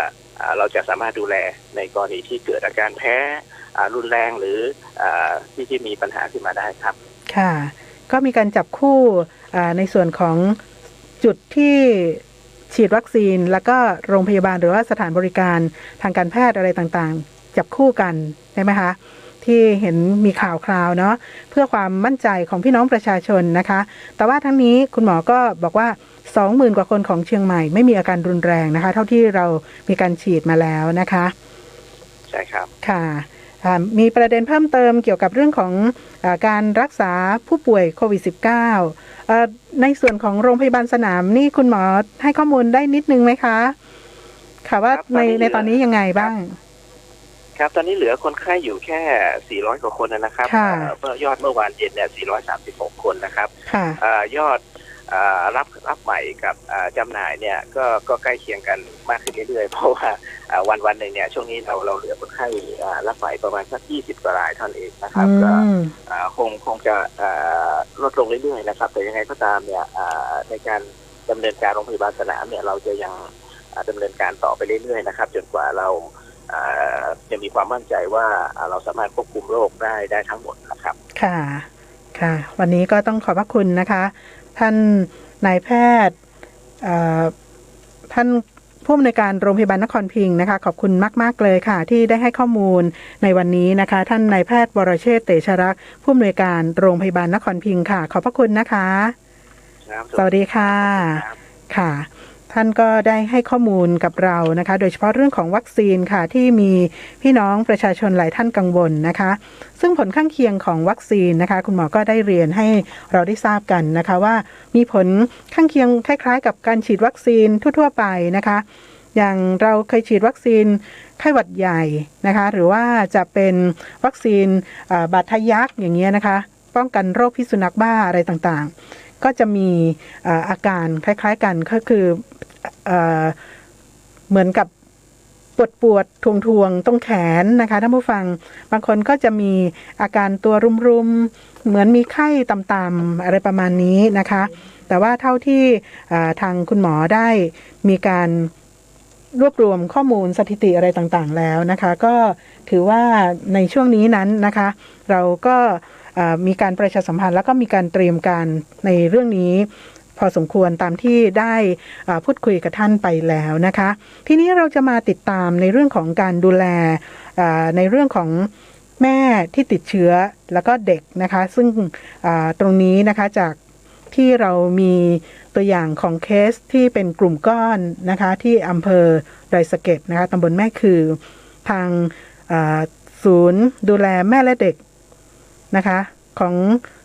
เราจะสามารถดูแลในกรณีที่เกิดอาการแพ้รุนแรงหรือที่มีปัญหาขึ้นมาได้ครับค่ะก็มีการจับคู่ในส่วนของจุดที่ฉีดวัคซีนแล้วก็โรงพยาบาลหรือว่าสถานบริการทางการแพทย์อะไรต่างๆจับคู่กันใช่ไหมคะที่เห็นมีข่าวคราวเนาะเพื่อความมั่นใจของพี่น้องประชาชนนะคะแต่ว่าทั้งนี้คุณหมอก็บอกว่า 20,000 กว่าคนของเชียงใหม่ไม่มีอาการรุนแรงนะคะเท่าที่เรามีการฉีดมาแล้วนะคะใช่ครับค่ะมีประเด็นเพิ่มเติมเกี่ยวกับเรื่องของการรักษาผู้ป่วยโควิด -19 ในส่วนของโรงพยาบาลสนามนี่คุณหมอให้ข้อมูลได้นิดนึงไหมคะค่ะว่าในตอนนี้ยังไงบ้างครับตอนนี้เหลือคนไข้อยู่แค่400 กว่าคนนะครับยอดเมื่อวานเย็นเนี่ย436 คนนะครับยอดรับใหม่กับจำหน่ายเนี่ยก็ใกล้เคียงกันมากขึ้นเรื่อยๆเพราะว่าวันหนึ่งเนี่ยช่วงนี้เราเหลือคนไข้รับใหม่ประมาณสัก20 กว่า รายเท่านั้นเองนะครับก็คงจะลดลงเรื่อยๆนะครับแต่ยังไงก็ตามเนี่ยในการดำเนินการโรงพยาบาลสนามเนี่ยเราจะยังดำเนินการต่อไปเรื่อยๆนะครับจนกว่าเราจะมีความมั่นใจว่าเราสามารถควบคุมโรคได้ทั้งหมดนะครับค่ะค่ะวันนี้ก็ต้องขอบพระคุณนะคะท่านนายแพทย์ท่านผู้อำนวยการโรงพยาบาลนครพิงค์นะคะขอบคุณมากๆเลยค่ะที่ได้ให้ข้อมูลในวันนี้นะคะท่านนายแพทย์วรเชษฐ์เตชะรักษ์ผู้อำนวยการโรงพยาบาลนครพิงค์ค่ะขอบพระคุณนะคะสวัสดีค่ะค่ะท่านก็ได้ให้ข้อมูลกับเรานะคะโดยเฉพาะเรื่องของวัคซีนค่ะที่มีพี่น้องประชาชนหลายท่านกังวลนะคะซึ่งผลข้างเคียงของวัคซีนนะคะคุณหมอก็ได้เรียนให้เราได้ทราบกันนะคะว่ามีผลข้างเคียงคล้ายๆกับการฉีดวัคซีนทั่วๆไปนะคะอย่างเราเคยฉีดวัคซีนไข้หวัดใหญ่นะคะหรือว่าจะเป็นวัคซีนบาดทะยักอย่างเงี้ยนะคะป้องกันโรคพิษสุนัขบ้าอะไรต่างๆก็จะมีอาการคล้ายๆกันก็คือเหมือนกับปวดทวงตรงแขนนะคะท่านผู้ฟังบางคนก็จะมีอาการตัวรุมๆเหมือนมีไข้ต่ำๆอะไรประมาณนี้นะคะแต่ว่าเท่าที่ทางคุณหมอได้มีการรวบรวมข้อมูลสถิติอะไรต่างๆแล้วนะคะก็ถือว่าในช่วงนี้นั้นนะคะเราก็มีการประชาสัมพันธ์แล้วก็มีการเตรียมการในเรื่องนี้พอสมควรตามที่ได้พูดคุยกับท่านไปแล้วนะคะทีนี้เราจะมาติดตามในเรื่องของการดูแลในเรื่องของแม่ที่ติดเชื้อแล้วก็เด็กนะคะซึ่งตรงนี้นะคะจากที่เรามีตัวอย่างของเคสที่เป็นกลุ่มก้อนนะคะที่อำเภอดอยสะเก็ดนะคะตำบลแม่คือทางศูนย์ดูแลแม่และเด็กนะคะของ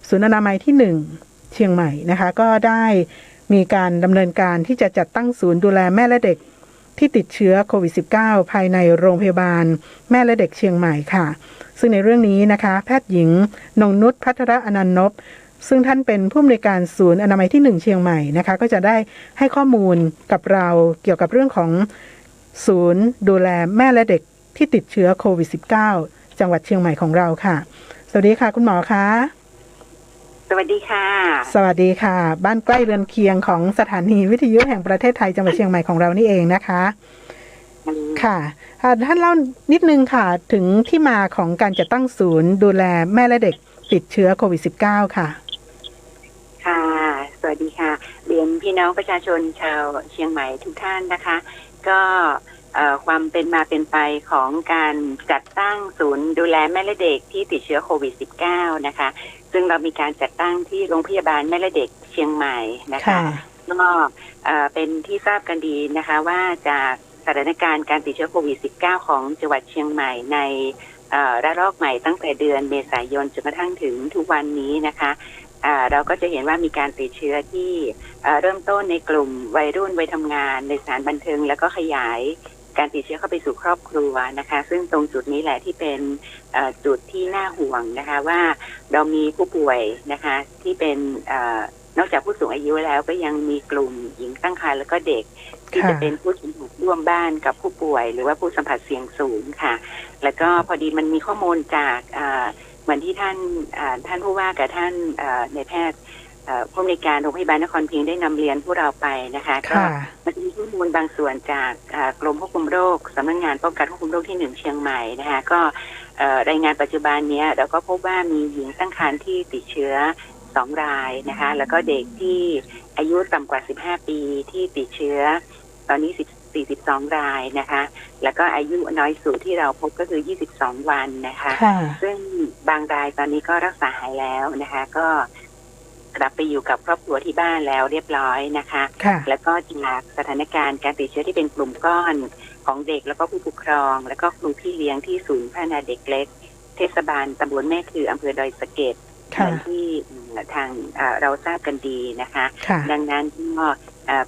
ศูนย์อนามัยที่1เชียงใหม่นะคะก็ได้มีการดำเนินการที่จะจัดตั้งศูนย์ดูแลแม่และเด็กที่ติดเชื้อโควิด -19 ภายในโรงพยาบาลแม่และเด็กเชียงใหม่ค่ะซึ่งในเรื่องนี้นะคะแพทย์หญิงนงนุชภัทรอนันต์นพซึ่งท่านเป็นผู้อำนวยการศูนย์อนามัยที่1เชียงใหม่นะคะก็จะได้ให้ข้อมูลกับเราเกี่ยวกับเรื่องของศูนย์ดูแลแม่และเด็กที่ติดเชื้อโควิด -19 จังหวัดเชียงใหม่ของเราค่ะสวัสดีค่ะคุณหมอคะสวัสดีค่ะสวัสดีค่ะบ้านใกล้เรือนเคียงของสถานีวิทยุแห่งประเทศไทยจังหวัดเชียงใหม่ของเรานี่เองนะคะค่ะท่านเล่านิดนึงค่ะถึงที่มาของการจัดตั้งศูนย์ดูแลแม่และเด็กติดเชื้อโควิด -19 ค่ะ วัสดีค่ะเรียนพี่น้องประชาชนชาวเชียงใหม่ทุกท่านนะคะก็ความเป็นมาเป็นไปของการจัดตั้งศูนย์ดูแลแม่และเด็กที่ติดเชื้อโควิด -19 นะคะซึ่งเรามีการจัดตั้งที่โรงพยาบาลแม่และเด็กเชียงใหม่นะคะก็เป็นที่ทราบกันดีนะคะว่าจากสถานการณ์การติดเชื้อโควิด -19 ของจังหวัดเชียงใหม่ในระลอกใหม่ตั้งแต่เดือนเมษายนจนกระทั่งถึงทุกวันนี้นะคะเราก็จะเห็นว่ามีการติดเชื้อที่เริ่มต้นในกลุ่มวัยรุ่นวัยทำงานในสถานบันเทิงแล้วก็ขยายการติดเชื้อเข้าไปสู่ครอบครัวนะคะซึ่งตรงจุดนี้แหละที่เป็นจุดที่น่าห่วงนะคะว่าเรามีผู้ป่วยนะคะที่เป็นนอกจากผู้สูงอายุแล้วก็ยังมีกลุ่มหญิงตั้งครรภ์แล้วก็เด็กที่จะเป็นผู้สัมผัสร่วมบ้านกับผู้ป่วยหรือว่าผู้สัมผัสเสี่ยงสูงค่ะแล้วก็พอดีมันมีข้อมูลจากเหมือนที่ท่านผู้ว่ากับท่านในแพทย์ผู้อำนวยการโรงพยาบาลนครพิงค์ได้นำเรียนพวกเราไปนะคะก็มันมีข้อมูลบางส่วนจากกรมควบคุมโรคสำนักงานป้องกันควบคุมโรคที่1เชียงใหม่นะคะก็รายงานปัจจุบันนี้เราก็พบว่ามีหญิงตั้งครรภ์ที่ติดเชื้อ2 รายนะคะแล้วก็เด็กที่อายุต่ำกว่า15 ปีที่ติดเชื้อตอนนี้42 รายนะคะแล้วก็อายุน้อยสุดที่เราพบก็คือ22 วันนะคะซึ่งบางรายตอนนี้ก็รักษาหายแล้วนะคะก็กลับไปอยู่กับครอบครัวที่บ้านแล้วเรียบร้อยนะคะแล้วก็จากสถานการณ์การติดเชื้อที่เป็นกลุ่มก้อนของเด็กแล้วก็ผู้ปกครองแล้วก็ครูพี่เลี้ยงที่ศูนย์พัฒนาเด็กเล็กเทศบาลตำบลแม่คืออำเภอดอยสะเก็ดเหมือนที่ทางเราทราบกันดีนะคะดังนั้นก็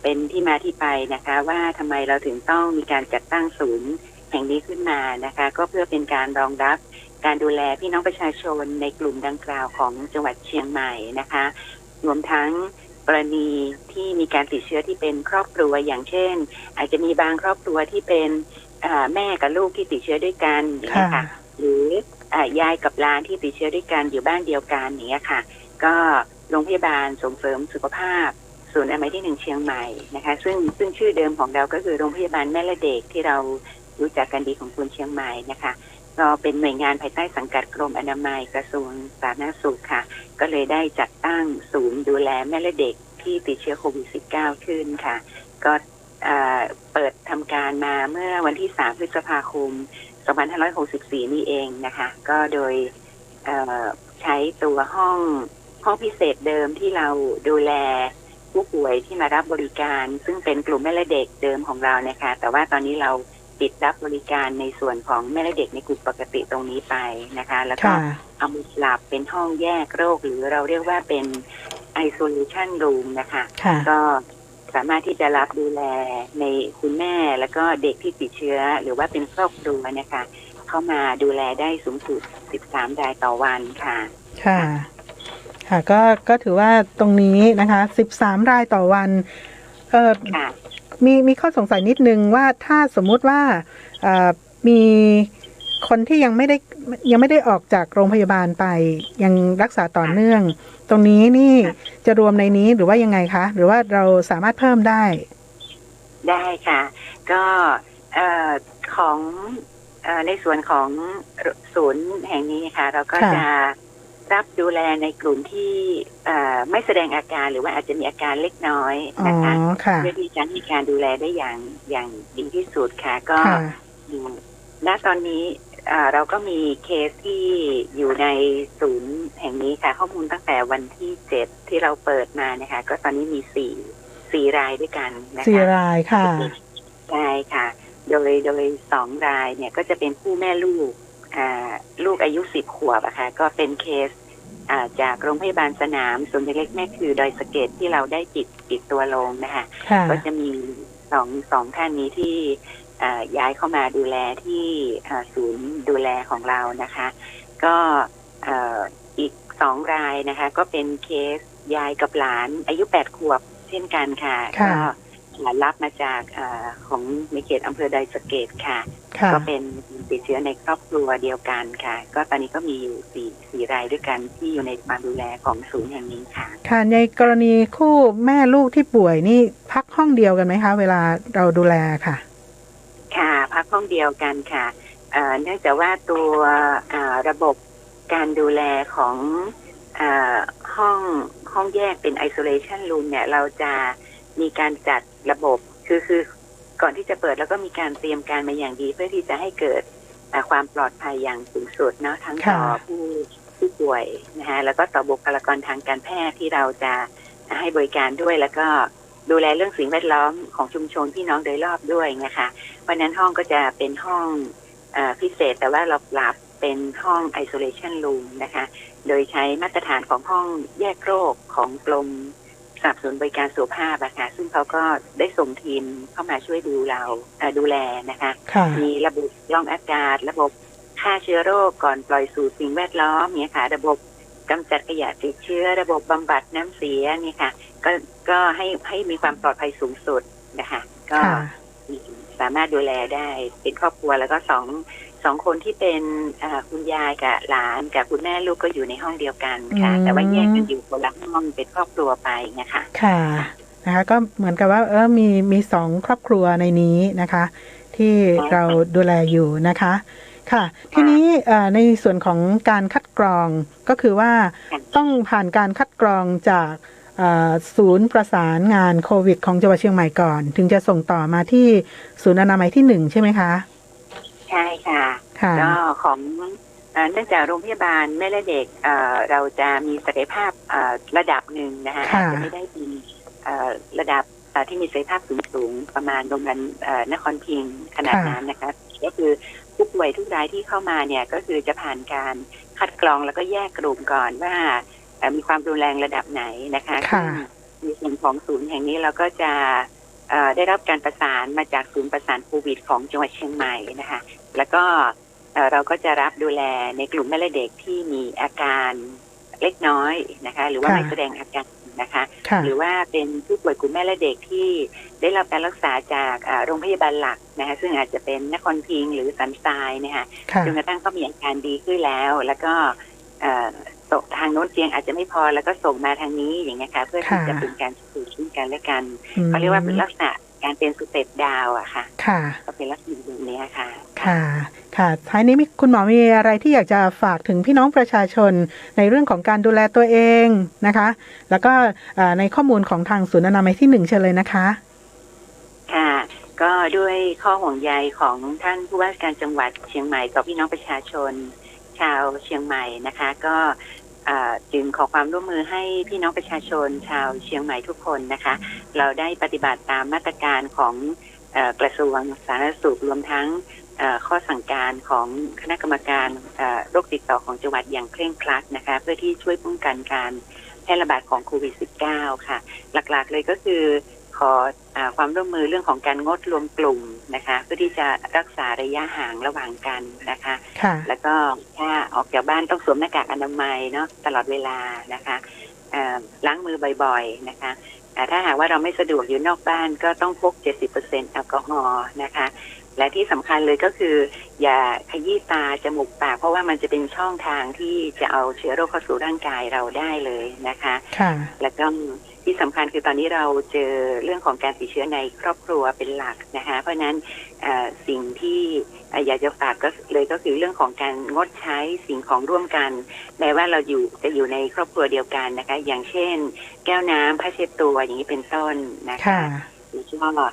เป็นที่มาที่ไปนะคะว่าทำไมเราถึงต้องมีการจัดตั้งศูนย์แห่งนี้ขึ้นมานะคะก็เพื่อเป็นการรองรับการดูแลพี่น้องประชาชนในกลุ่มดังกล่าวของจังหวัดเชียงใหม่นะคะรวมทั้งกรณีที่มีการติดเชื้อที่เป็นครอบครัวอย่างเช่นอาจจะมีบางครอบครัวที่เป็นแม่กับลูกที่ติดเชื้อด้วยกันนะคะหรือยายกับหลานที่ติดเชื้อด้วยกันอยู่บ้านเดียวกันอย่างเงี้ยค่ะก็โรงพยาบาลส่งเสริมสุขภาพศูนย์อนามัยที่1เชียงใหม่นะคะซึ่งชื่อเดิมของเราก็คือโรงพยาบาลแม่และเด็กที่เรารู้จักกันดีของคนเชียงใหม่นะคะก็เป็นหน่วยงานภายใต้สังกัดกรมอนามัยกระทรวงสาธารณสุขค่ะก็เลยได้จัดตั้งศูนย์ดูแลแม่และเด็กที่ติดเชื้อโควิด -19 ขึ้นค่ะก็เปิดทำการมาเมื่อวันที่3 พฤษภาคม 2564 นี่เองนะคะก็โดยใช้ตัวห้องพิเศษเดิมที่เราดูแลผู้ป่วยที่มารับบริการซึ่งเป็นกลุ่มแม่และเด็กเดิมของเรานะคะแต่ว่าตอนนี้เราปิดรับบริการในส่วนของแม่และเด็กในกลุ่มปกติตรงนี้ไปนะคะแล้วก็เอามาปรับเป็นห้องแยกโรคหรือเราเรียกว่าเป็น isolation room นะคะก็สามารถที่จะรับดูแลในคุณแม่แล้วก็เด็กที่ติดเชื้อหรือว่าเป็นครอบครัวนะคะเข้ามาดูแลได้สูงสุด13 รายต่อวันค่ะค่ะก็ถือว่าตรงนี้นะคะ13 รายต่อวันมีข้อสงสัยนิดนึงว่าถ้าสมมุติว่ามีคนที่ยังไม่ได้ออกจากโรงพยาบาลไปยังรักษาต่อเนื่องตรงนี้นี่จะรวมในนี้หรือว่ายังไงคะหรือว่าเราสามารถเพิ่มได้ค่ะก็ของในส่วนของศูนย์แห่งนี้ค่ะเราก็จะรับดูแลในกลุ่มที่ไม่แสดงอาการหรือว่าอาจจะมีอาการเล็กน้อยนะคะเพื่อที่จะให้การดูแลได้อย่างดีที่สุดค่ะก็ณตอนนี้เราก็มีเคสที่อยู่ในศูนย์แห่งนี้ค่ะข้อมูลตั้งแต่วันที่7ที่เราเปิดมานะคะก็ตอนนี้มี4 รายด้วยกันนะคะ4 รายค่ะใช่ค่ะโดย2 รายเนี่ยก็จะเป็นคู่แม่ลูกอายุ10 ขวบอะค่ะก็เป็นเคสจากโรงพยาบาลสนามศูนย์เล็กแม่คือดอยสะเก็ดที่เราได้ปิดตัวลงนะคะก็จะมีสองท่านนี้ที่ย้ายเข้ามาดูแลที่ศูนย์ดูแลของเรานะคะก็อีก2 รายนะคะก็เป็นเคสยายกับหลานอายุ8 ขวบเช่นกันค่ะก็รับมาจากของในเขตอำเภอดอยสะเก็ดค่ะก็เป็นติดเชื้อในครอบครัวเดียวกันค่ะก็ตอนนี้ก็มีอยู่4 รายด้วยกันที่อยู่ในความดูแลของศูนย์แห่งนี้ค่ะค่ะในกรณีคู่แม่ลูกที่ป่วยนี่พักห้องเดียวกันไหมคะเวลาเราดูแลค่ะค่ะพักห้องเดียวกันค่ะเนื่องจากว่าตัวระบบการดูแลของห้อง ห้องแยกเป็น isolation room เนี่ยเราจะมีการจัดระบบคือก่อนที่จะเปิดแล้วก็มีการเตรียมการมาอย่างดีเพื่อที่จะให้เกิดความปลอดภัยอย่างสูงสุดเนาะทั้งต่อผู้ป่วยนะคะแล้วก็ต่อบุคลากรทางการแพทย์ที่เราจะให้บริการด้วยแล้วก็ดูแลเรื่องสิ่งแวดล้อมของชุมชนพี่น้องโดยรอบด้วยนะคะเพราะนั้นห้องก็จะเป็นห้องพิเศษแต่ว่าเราปรับเป็นห้อง isolation room นะคะโดยใช้มาตรฐานของห้องแยกโรคของกรมสนับสนุนบริการสุขภาพนะคะซึ่งเขาก็ได้ส่งทีมเข้ามาช่วยดูแลนะคะมีระบบกรองอากาศระบบฆ่าเชื้อโรคก่อนปล่อยสู่สิ่งแวดล้อมเนี่ยค่ะระบบกำจัดขยะติดเชื้อระบบบำบัดน้ำเสียนี่ค่ะก็ให้มีความปลอดภัยสูงสุดนะคะก็สามารถดูแลได้เป็นครอบครัวแล้วก็สองคนที่เป็นคุณยายกับหลานกับคุณแม่ลูกก็อยู่ในห้องเดียวกันค่ะแต่ว่าแยกกันอยู่คนละห้องเป็นครอบครัวไปนะคะค่ะนะคะก็เหมือนกับว่ามี2ครอบครัวในนี้นะคะที่เราดูแลอยู่นะคะค่ะทีนี้ในส่วนของการคัดกรองก็คือว่าต้องผ่านการคัดกรองจากศูนย์ประสานงานโควิดของจังหวัดเชียงใหม่ก่อนถึงจะส่งต่อมาที่ศูนย์อนามัยที่1ใช่ไหมคะใช่ค่ะก็ของเนื่องจากโรงพยาบาลแม่และเด็กเราจะมีศักยภาพระดับหนึ่งนะคะอาจจะไม่ได้มีระดับที่มีศักยภาพสูงประมาณโรงพยาบาลนครพิงค์ขนาดนั้นนะคะก็คือผู้ป่วยทุกรายที่เข้ามาเนี่ยก็คือจะผ่านการคัดกรองแล้วก็แยกกลุ่มก่อนว่ามีความรุนแรงระดับไหนนะคะในส่วนของศูนย์แห่งนี้เราก็จะได้รับการประสานมาจากศูนย์ประสานโควิดของจังหวัดเชียงใหม่นะคะแล้วก็เราก็จะรับดูแลในกลุ่มแม่และเด็กที่มีอาการเล็กน้อยนะคะหรือว่าไม่แสดงอาการนะคะหรือว่าเป็นผู้ป่วยกลุ่มแม่และเด็กที่ได้รับการรักษาจากโรงพยาบาลหลักนะคะซึ่งอาจจะเป็นนครพิงค์หรือสันทรายนะคะจนกระทั่งเขามีอาการดีขึ้นแล้วก็ทางโน้นเตียงอาจจะไม่พอแล้วก็ส่งมาทางนี้อย่างเงี้ยค่ะเพื่อที่จะเป็นการสื่อซึ่งกันและกันเขาเรียกว่าเป็นลักษณะการเป็นสเต็ปดาวอะค่ะก็เป็นลักษณะแบบนี้ค่ะค่ะท้ายนี้คุณหมอมีอะไรที่อยากจะฝากถึงพี่น้องประชาชนในเรื่องของการดูแลตัวเองนะคะแล้วก็ในข้อมูลของทางศูนย์อนามัยที่1เชิญเลยนะคะค่ะก็ด้วยข้อห่วงใยของท่านผู้ว่าราชการจังหวัดเชียงใหม่ต่อพี่น้องประชาชนชาวเชียงใหม่นะคะก็จึงขอความร่วมมือให้พี่น้องประชาชนชาวเชียงใหม่ทุกคนนะคะเราได้ปฏิบัติตามมาตรการของกระทรวงสาธารณสุขรวมทั้งข้อสั่งการของคณะกรรมการโรคติดต่อของจังหวัดอย่างเคร่งครัดนะคะเพื่อที่ช่วยป้องกันการแพร่ระบาดของโควิด -19 ค่ะหลักๆเลยก็คือขอความร่วมมือเรื่องของการงดรวมกลุ่มนะคะเพื่อที่จะรักษาระยะห่างระหว่างกันนะคะแล้วก็ถ้าออกจากบ้านต้องสวมหน้ากากอนามัยเนาะตลอดเวลานะคะล้างมือบ่อยๆนะคะถ้าหากว่าเราไม่สะดวกอยู่นอกบ้านก็ต้องพก 70% แอลกอฮอล์นะคะและที่สำคัญเลยก็คืออย่าขยี้ตาจมูกปากเพราะว่ามันจะเป็นช่องทางที่จะเอาเชื้อโรคเข้าสู่ร่างกายเราได้เลยนะคะแล้วก็ที่สำคัญคือตอนนี้เราเจอเรื่องของการติดเชื้อในครอบครัวเป็นหลักนะคะเพราะนั้นสิ่งที่อยากจะฝากก็คือเรื่องของการงดใช้สิ่งของร่วมกันแม้ว่าเราจะอยู่ในครอบครัวเดียวกันนะคะอย่างเช่นแก้วน้ำผ้าเช็ดตัวอย่างนี้เป็นต้นนะคะหรือว่า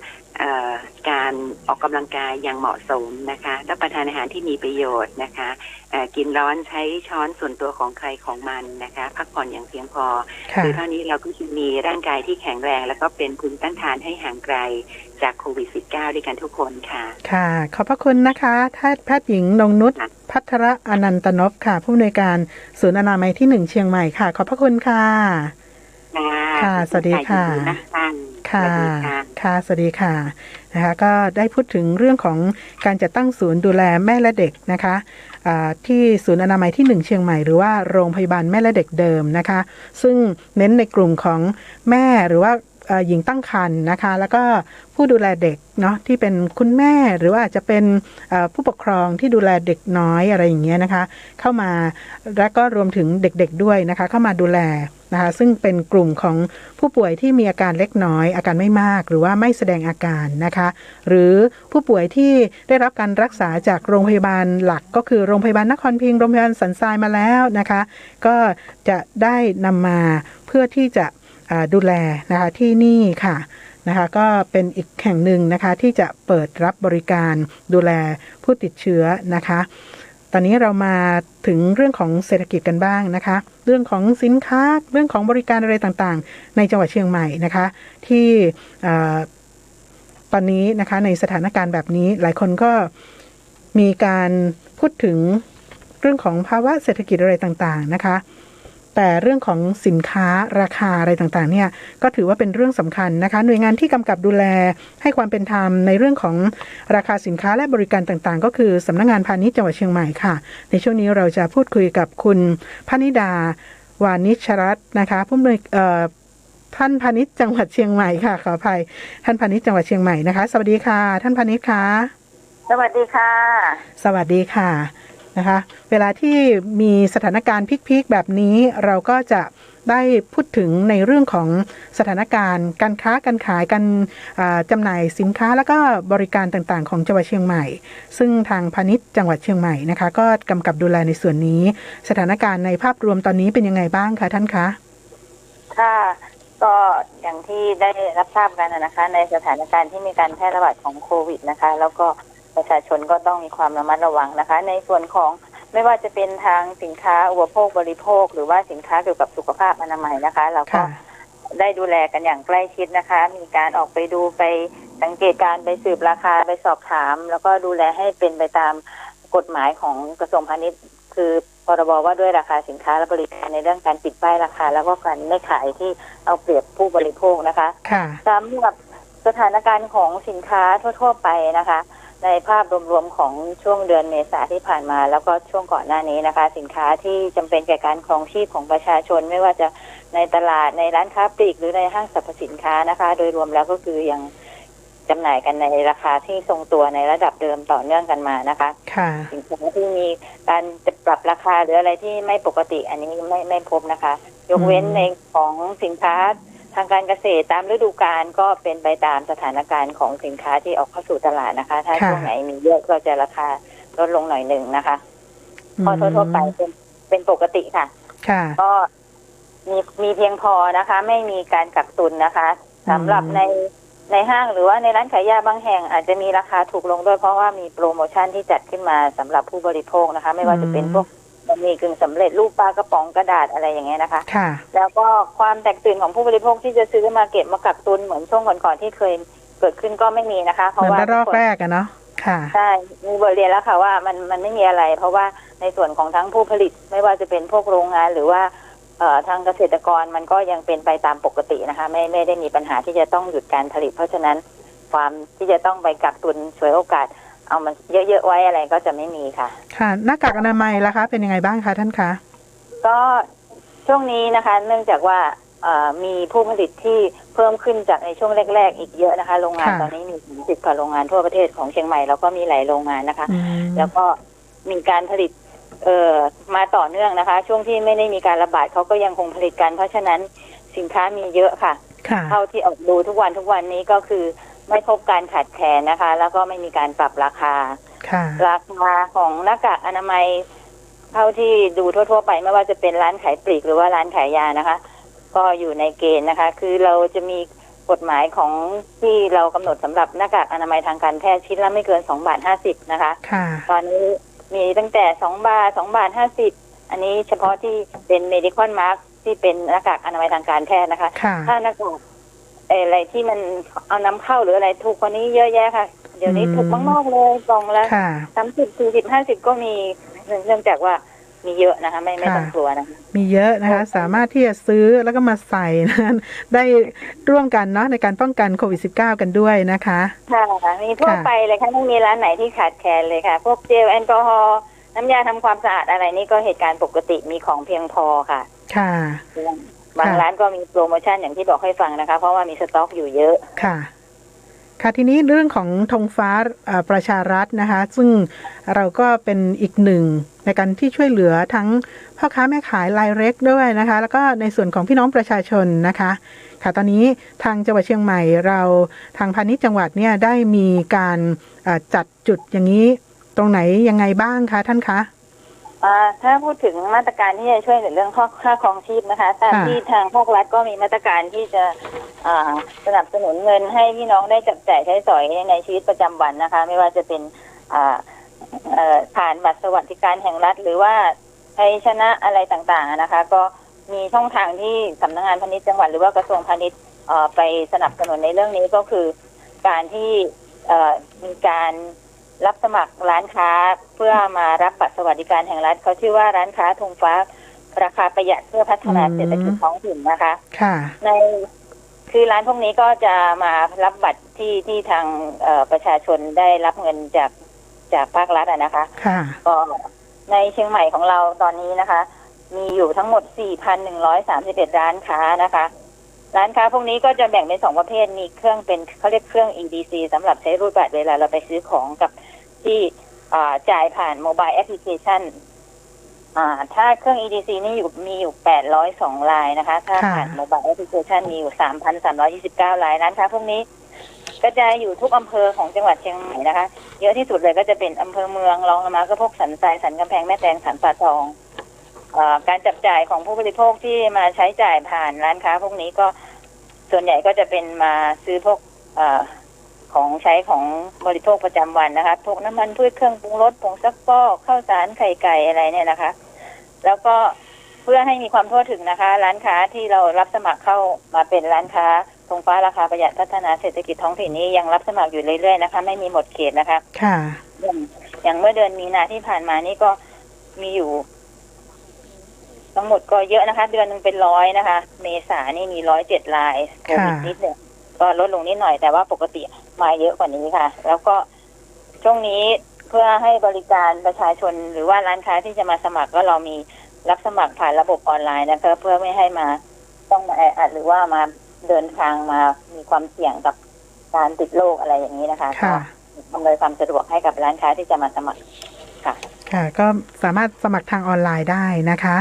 การออกกำลังกายอย่างเหมาะสมนะคะรับประทานอาหารที่มีประโยชน์นะคะกินร้อนใช้ช้อนส่วนตัวของใครของมันนะคะพักผ่อนอย่างเพียงพอคือเท่านี้เราก็จะมีร่างกายที่แข็งแรงแล้วก็เป็นภูมิต้านทานให้ห่างไกลจากโควิด -19 ด้วยกันทุกคนค่ะค่ะขอบพระคุณนะคะแพทย์หญิงนงนุชภัทรอนันตนพค่ะผู้อำนวยการศูนย์อนามัยที่1เชียงใหม่ค่ะขอบพระคุณค่ะค่ะสวัสดีค่ะค่ะสวัสดีค่ะนะคะก็ได้พูดถึงเรื่องของการจัดตั้งศูนย์ดูแลแม่และเด็กนะคะที่ศูนย์อนามัยที่1เชียงใหม่หรือว่าโรงพยาบาลแม่และเด็กเดิมนะคะซึ่งเน้นในกลุ่มของแม่หรือว่า หญิงตั้งครรภ์นะคะแล้วก็ผู้ดูแลเด็กเนาะที่เป็นคุณแม่หรือว่าอาจจะเป็นผู้ปกครองที่ดูแลเด็กน้อยอะไรอย่างเงี้ยนะคะเข้ามาและก็รวมถึงเด็กๆด้วยนะคะเข้ามาดูแลนะคะซึ่งเป็นกลุ่มของผู้ป่วยที่มีอาการเล็กน้อยอาการไม่มากหรือว่าไม่แสดงอาการนะคะหรือผู้ป่วยที่ได้รับการรักษาจากโรงพยาบาลหลักก็คือโรงพยาบาลนครพิงค์โรงพยาบาลสันทรายมาแล้วนะคะก็จะได้นำมาเพื่อที่จะดูแลนะคะที่นี่ค่ะนะคะก็เป็นอีกแห่งหนึ่งนะคะที่จะเปิดรับบริการดูแลผู้ติดเชื้อนะคะตอนนี้เรามาถึงเรื่องของเศรษฐกิจกันบ้างนะคะเรื่องของสินค้าเรื่องของบริการอะไรต่างๆในจังหวัดเชียงใหม่นะคะที่ตอนนี้นะคะในสถานการณ์แบบนี้หลายคนก็มีการพูดถึงเรื่องของภาวะเศรษฐกิจอะไรต่างๆนะคะแต่เรื่องของสินค้าราคาอะไรต่างๆเนี่ยก็ถือว่าเป็นเรื่องสำคัญนะคะหน่วยงานที่กำกับดูแลให้ความเป็นธรรมในเรื่องของราคาสินค้าและบริการต่างๆก็คือสำนักงานพาณิชย์จังหวัดเชียงใหม่ค่ะในช่วงนี้เราจะพูดคุยกับคุณพนิดาวานิชรัตน์นะคะผู้อำนวยท่านพาณิชย์จังหวัดเชียงใหม่ค่ะขออภัยท่านพาณิชย์จังหวัดเชียงใหม่นะคะสวัสดีค่ะท่านพาณิชย์ค่ะสวัสดีค่ะสวัสดีค่ะนะคะเวลาที่มีสถานการณ์พลิกๆแบบนี้เราก็จะได้พูดถึงในเรื่องของสถานการณ์การค้าการขายการจำหน่ายสินค้าแล้วก็บริการต่างๆของจังหวัดเชียงใหม่ซึ่งทางพาณิชย์จังหวัดเชียงใหม่นะคะก็กำกับดูแลในส่วนนี้สถานการณ์ในภาพรวมตอนนี้เป็นยังไงบ้างคะท่านคะค่ะก็อย่างที่ได้รับทราบกันนะคะในสถานการณ์ที่มีการแพร่ระบาดของโควิดนะคะแล้วก็ประชาชนก็ต้องมีความระมัดระวังนะคะในส่วนของไม่ว่าจะเป็นทางสินค้าอุปโภคบริโภคหรือว่าสินค้าเกี่ยวกับสุขภาพอนามัยนะคะเราก็ได้ดูแลกันอย่างใกล้ชิดนะคะมีการออกไปดูไปสังเกตการไปสืบราคาไปสอบถามแล้วก็ดูแลให้เป็นไปตามกฎหมายของกระทรวงพาณิชย์คือพรบว่าด้วยราคาสินค้าและบริการในเรื่องการปิดป้ายราคาแล้วก็การไม่ขายที่เอาเปรียบผู้บริโภคนะคะสำหรับสถานการณ์ของสินค้าทั่วๆไปนะคะในภาพรวมๆของช่วงเดือนเมษาที่ผ่านมาแล้วก็ช่วงก่อนหน้านี้นะคะสินค้าที่จำเป็นแก่การครองชีพของประชาชนไม่ว่าจะในตลาดในร้านค้าปลีกหรือในห้างสรรพสินค้านะคะโดยรวมแล้วก็คือยังจำหน่ายกันในราคาที่ทรงตัวในระดับเดิมต่อเนื่องกันมานะคะสินค้าที่มีการปรับราคาหรืออะไรที่ไม่ปกติอันนี้ไม่พบนะคะยกเว้นในของสินค้าทางการเกษตรตามฤดูกาลก็เป็นไปตามสถานการณ์ของสินค้าที่ออกเข้าสู่ตลาดนะคะถ้าช่วงไหนมีเยอะก็จะราคาลดลงหน่อยหนึ่งนะคะพอทั่วไปเป็นปกติค่ะก็มีเพียงพอนะคะไม่มีการกักตุนนะคะสำหรับในห้างหรือว่าในร้านขายยาบางแห่งอาจจะมีราคาถูกลงด้วยเพราะว่ามีโปรโมชั่นที่จัดขึ้นมาสำหรับผู้บริโภคนะคะไม่ว่าจะเป็นพวกบะหมี่กึ่งสำเร็จรูปปลากระป๋องกระดาษอะไรอย่างเงี้ยนะคะแล้วก็ความแตกตื่นของผู้บริโภคที่จะซื้อมาเก็บมากักตุนเหมือนช่วงก่อนๆที่เคยเกิดขึ้นก็ไม่มีนะคะเพราะว่ารอบแรกอะเนาะค่ะใช่มีบทเรียนแล้วค่ะว่ามันไม่มีอะไรเพราะว่าในส่วนของทั้งผู้ผลิตไม่ว่าจะเป็นพวกโรงงานหรือว่าทางเกษตรกรมันก็ยังเป็นไปตามปกตินะคะไม่ได้มีปัญหาที่จะต้องหยุดการผลิตเพราะฉะนั้นความที่จะต้องไปกักตุนฉวยโอกาสเอามันเยอะๆไว้อะไรก็จะไม่มีค่ะค่ะหน้ากากอนามัยล่ะคะเป็นยังไงบ้างคะท่านคะก็ช่วงนี้นะคะเนื่องจากว่ามีผู้ผลิตที่เพิ่มขึ้นจากในช่วงแรกๆอีกเยอะนะคะโรงงานตอนนี้มีถึง10 กว่าโรงงานทั่วประเทศของเชียงใหม่แล้วก็มีหลายโรงงานนะคะแล้วก็มีการผลิตมาต่อเนื่องนะคะช่วงที่ไม่ได้มีการระบาดเขาก็ยังคงผลิตกันเพราะฉะนั้นสินค้ามีเยอะค่ะเท่าที่ออกดูทุกวันนี้ก็คือไม่พบการขาดแคลนนะคะแล้วก็ไม่มีการปรับราคาราคาของหน้ากากอนามัยเท่าที่ดูทั่วๆไปไม่ว่าจะเป็นร้านขายปลีกหรือว่าร้านขายยานะคะก็อยู่ในเกณฑ์นะคะคือเราจะมีกฎหมายของที่เรากำหนดสำหรับหน้ากากอนามัยทางการแพทย์ชิ้นละไม่เกิน2.50 นะคะตอนนี้มีตั้งแต่2.50 อันนี้เฉพาะที่เป็น medical mask ที่เป็นหน้ากากอนามัยทางการแพทย์นะคะถ้าหน้ากากอะไรที่มันเอานำเข้าหรืออะไรถูกกว่านี้เยอะแยะค่ะเดี๋ยวนี้ถูกมากๆเลยกล่องละ30 40 50ก็มีเนื่องจากว่ามีเยอะนะคะไม่ต้องกลัวนะคะมีเยอะนะคะสามารถที่จะซื้อแล้วก็มาใส่นะได้ร่วมกันเนาะในการป้องกันโควิด -19 กันด้วยนะคะค่ะมีทั่วไปเลยค่ะไม่มีร้านไหนที่ขาดแคลนเลยค่ะพวกเจลแอลกอฮอล์น้ำยาทำความสะอาดอะไรนี่ก็เหตุการณ์ปกติมีของเพียงพอค่ะค่ะ บางร้านก็มีโปรโมชั่นอย่างที่บอกให้ฟังนะคะเพราะว่ามีสต็อกอยู่เยอะค่ะค่ะทีนี้เรื่องของธงฟ้าประชารัฐนะคะซึ่งเราก็เป็นอีกหนึ่งในการที่ช่วยเหลือทั้งพ่อค้าแม่ขายรายเล็กด้วยนะคะแล้วก็ในส่วนของพี่น้องประชาชนนะคะค่ะตอนนี้ทางจังหวัดเชียงใหม่เราทางพาณิชย์จังหวัดเนี่ยได้มีการจัดจุดอย่างนี้ตรงไหนยังไงบ้างคะท่านคะถ้าพูดถึงมาตรการที่จะช่วยในเรื่องค่าครองชีพนะคะตามที่ทางภาครัฐก็มีมาตรการที่จะสนับสนุนเงินให้พี่น้องได้จับจ่ายใช้สอยในชีวิตประจำวันนะคะไม่ว่าจะเป็นผ่านบัตรสวัสดิการแห่งรัฐหรือว่าไทยชนะอะไรต่างๆนะคะก็มีช่องทางที่สำนักงานพาณิชย์จังหวัดหรือว่ากระทรวงพาณิชย์ไปสนับสนุนในเรื่องนี้ก็คือการที่มีการรับสมัครร้านค้าเพื่อมารับบัตรสวัสดิการแห่งรัฐเขาชื่อว่าร้านค้าธงฟ้าราคาประหยัดเพื่อพัฒนาเศรษฐกิจท้องถิ่นนะคะในคือร้านพวกนี้ก็จะมารับบัตรที่ทางประชาชนได้รับเงินจากภาครัฐนะคะก็ในเชียงใหม่ของเราตอนนี้นะคะมีอยู่ทั้งหมด 4,131 ร้านค้านะคะร้านค้าพวกนี้ก็จะแบ่งเป็น2ประเภทมีเครื่องเป็นเขาเรียกเครื่อง EDC สำหรับใช้รูดบัตรเวลาเราไปซื้อของกับที่จ่ายผ่านโมบายแอปพลิเคชันถ้าเครื่อง EDC นี่มีอยู่802รายนะคะถ้าผ่านโมบายแอปพลิเคชันมีอยู่ 3,329 รายร้านค้าพวกนี้กระจายอยู่ทุกอำเภอของจังหวัดเชียงใหม่นะคะเยอะที่สุดเลยก็จะเป็นอำเภอเมืองรองลงมาก็พวกสันทรายสันกำแพงแม่แตงสันป่าทองการจับจ่ายของผู้บริโภคที่มาใช้จ่ายผ่านร้านค้าพวกนี้ก็ส่วนใหญ่ก็จะเป็นมาซื้อพวกของใช้ของบริโภคประจำวันนะคะพวกน้ำมันพืชเครื่องปรุงรสผงซักฟอกข้าวสารไข่ไก่อะไรเนี่ยนะคะแล้วก็เพื่อให้มีความทั่วถึงนะคะร้านค้าที่เรารับสมัครเข้ามาเป็นร้านค้าธงฟ้าราคาประหยัดพัฒนาเศรษฐกิจท้องถิ่นนี้ยังรับสมัครอยู่เรื่อยๆนะคะไม่มีหมดเขตนะคะค่ะอย่างเมื่อเดือนมีนาที่ผ่านมานี่ก็มีอยู่ทั้งหมดก็เยอะนะคะเดือนนึงเป็น100นะคะเมษานี่มี107รายโควิดนิดนึงก็ลดลงนิดหน่อยแต่ว่าปกติมาเยอะกว่านี้ค่ะแล้วก็ช่วงนี้เพื่อให้บริการประชาชนหรือว่าร้านค้าที่จะมาสมัครก็เรามีรับสมัครผ่านระบบออนไลน์นะคะเพื่อไม่ให้มาต้องมาแออัดหรือว่ามาเดินทางมามีความเสี่ยงกับการติดโรคอะไรอย่างนี้นะคะก็อำนวยความสะดวกให้กับร้านค้าที่จะมาสมัครค่ะค่ะก็สามารถสมัครทางออนไลน์ได้นะคะ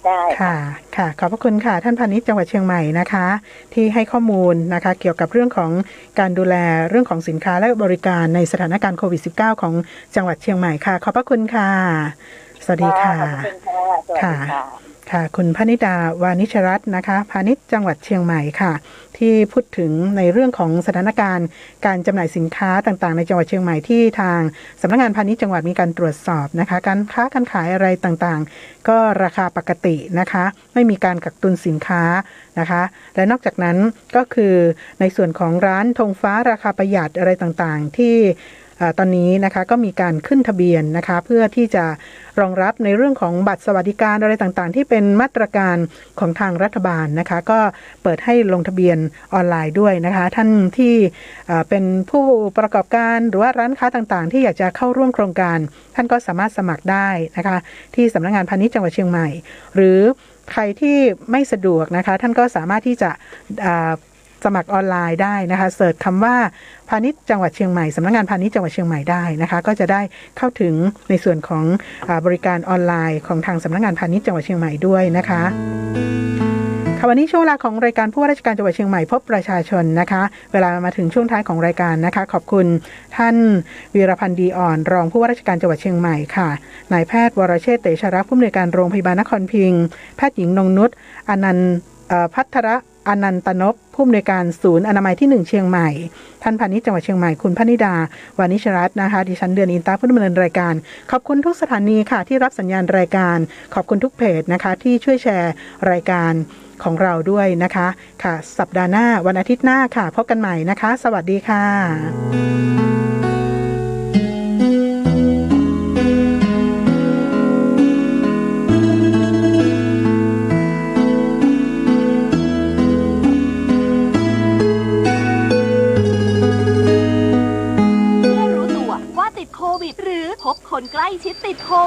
ได้ค่ะค่ะขอบพระคุณค่ะท่านพาณิชย์จังหวัดเชียงใหม่นะคะที่ให้ข้อมูลนะคะเกี่ยวกับเรื่องของการดูแลเรื่องของสินค้าและบริการในสถานการณ์โควิด -19 ของจังหวัดเชียงใหม่ค่ะขอบพระคุณค่ะสวัสดีค่ะค่ะค่ะคุณพนิดาวานิชรัตน์นะคะพาณิชย์จังหวัดเชียงใหม่ค่ะที่พูดถึงในเรื่องของสถานการณ์การจำหน่ายสินค้าต่างๆในจังหวัดเชียงใหม่ที่ทางสำนักงานพาณิชย์จังหวัดมีการตรวจสอบนะคะการค้าการขายอะไรต่างๆก็ราคาปกตินะคะไม่มีการกักตุนสินค้านะคะและนอกจากนั้นก็คือในส่วนของร้านธงฟ้าราคาประหยัดอะไรต่างๆที่ตอนนี้นะคะก็มีการขึ้นทะเบียนนะคะเพื่อที่จะรองรับในเรื่องของบัตรสวัสดิการอะไรต่างๆที่เป็นมาตรการของทางรัฐบาลนะคะก็เปิดให้ลงทะเบียนออนไลน์ด้วยนะคะท่านที่เป็นผู้ประกอบการหรือว่าร้านค้าต่างๆที่อยากจะเข้าร่วมโครงการท่านก็สามารถสมัครได้นะคะที่สำนักงานพาณิชย์จังหวัดเชียงใหม่หรือใครที่ไม่สะดวกนะคะท่านก็สามารถที่จะสมัครออนไลน์ได้นะคะเสิร์ชคำว่าพาณิชย์จังหวัดเชียงใหม่สำนักงานพาณิชย์จังหวัดเชียงใหม่ได้นะคะก็จะได้เข้าถึงในส่วนของบริการออนไลน์ของทางสำนักงานพาณิชย์จังหวัดเชียงใหม่ด้วยนะคะวันนี้ช่วงเวลาของรายการผู้ว่าราชการจังหวัดเชียงใหม่พบประชาชนนะคะเวลามาถึงช่วงท้ายของรายการนะคะขอบคุณท่านวีรพันธ์ดีอ่อนรองผู้ว่าราชการจังหวัดเชียงใหม่ค่ะนายแพทย์วรเชษฐ์เตชะรักษ์ผู้อำนวยการโรงพยาบาลนครพิงค์แพทย์หญิงนงนุชอนันต์ภัทรอนันตนพผู้อำนวยการศูนย์อนามัยที่1เชียงใหม่ท่านพาณิชย์จังหวัดเชียงใหม่คุณพนิดาวานิชรัตน์นะคะดิฉันเดือนอินตาผู้ดำเนินรายการขอบคุณทุกสถานีค่ะที่รับสัญญาณรายการขอบคุณทุกเพจนะคะที่ช่วยแชร์รายการของเราด้วยนะคะค่ะสัปดาห์หน้าวันอาทิตย์หน้าค่ะพบกันใหม่นะคะสวัสดีค่ะโควิดหรือพบคนใกล้ชิดติดโค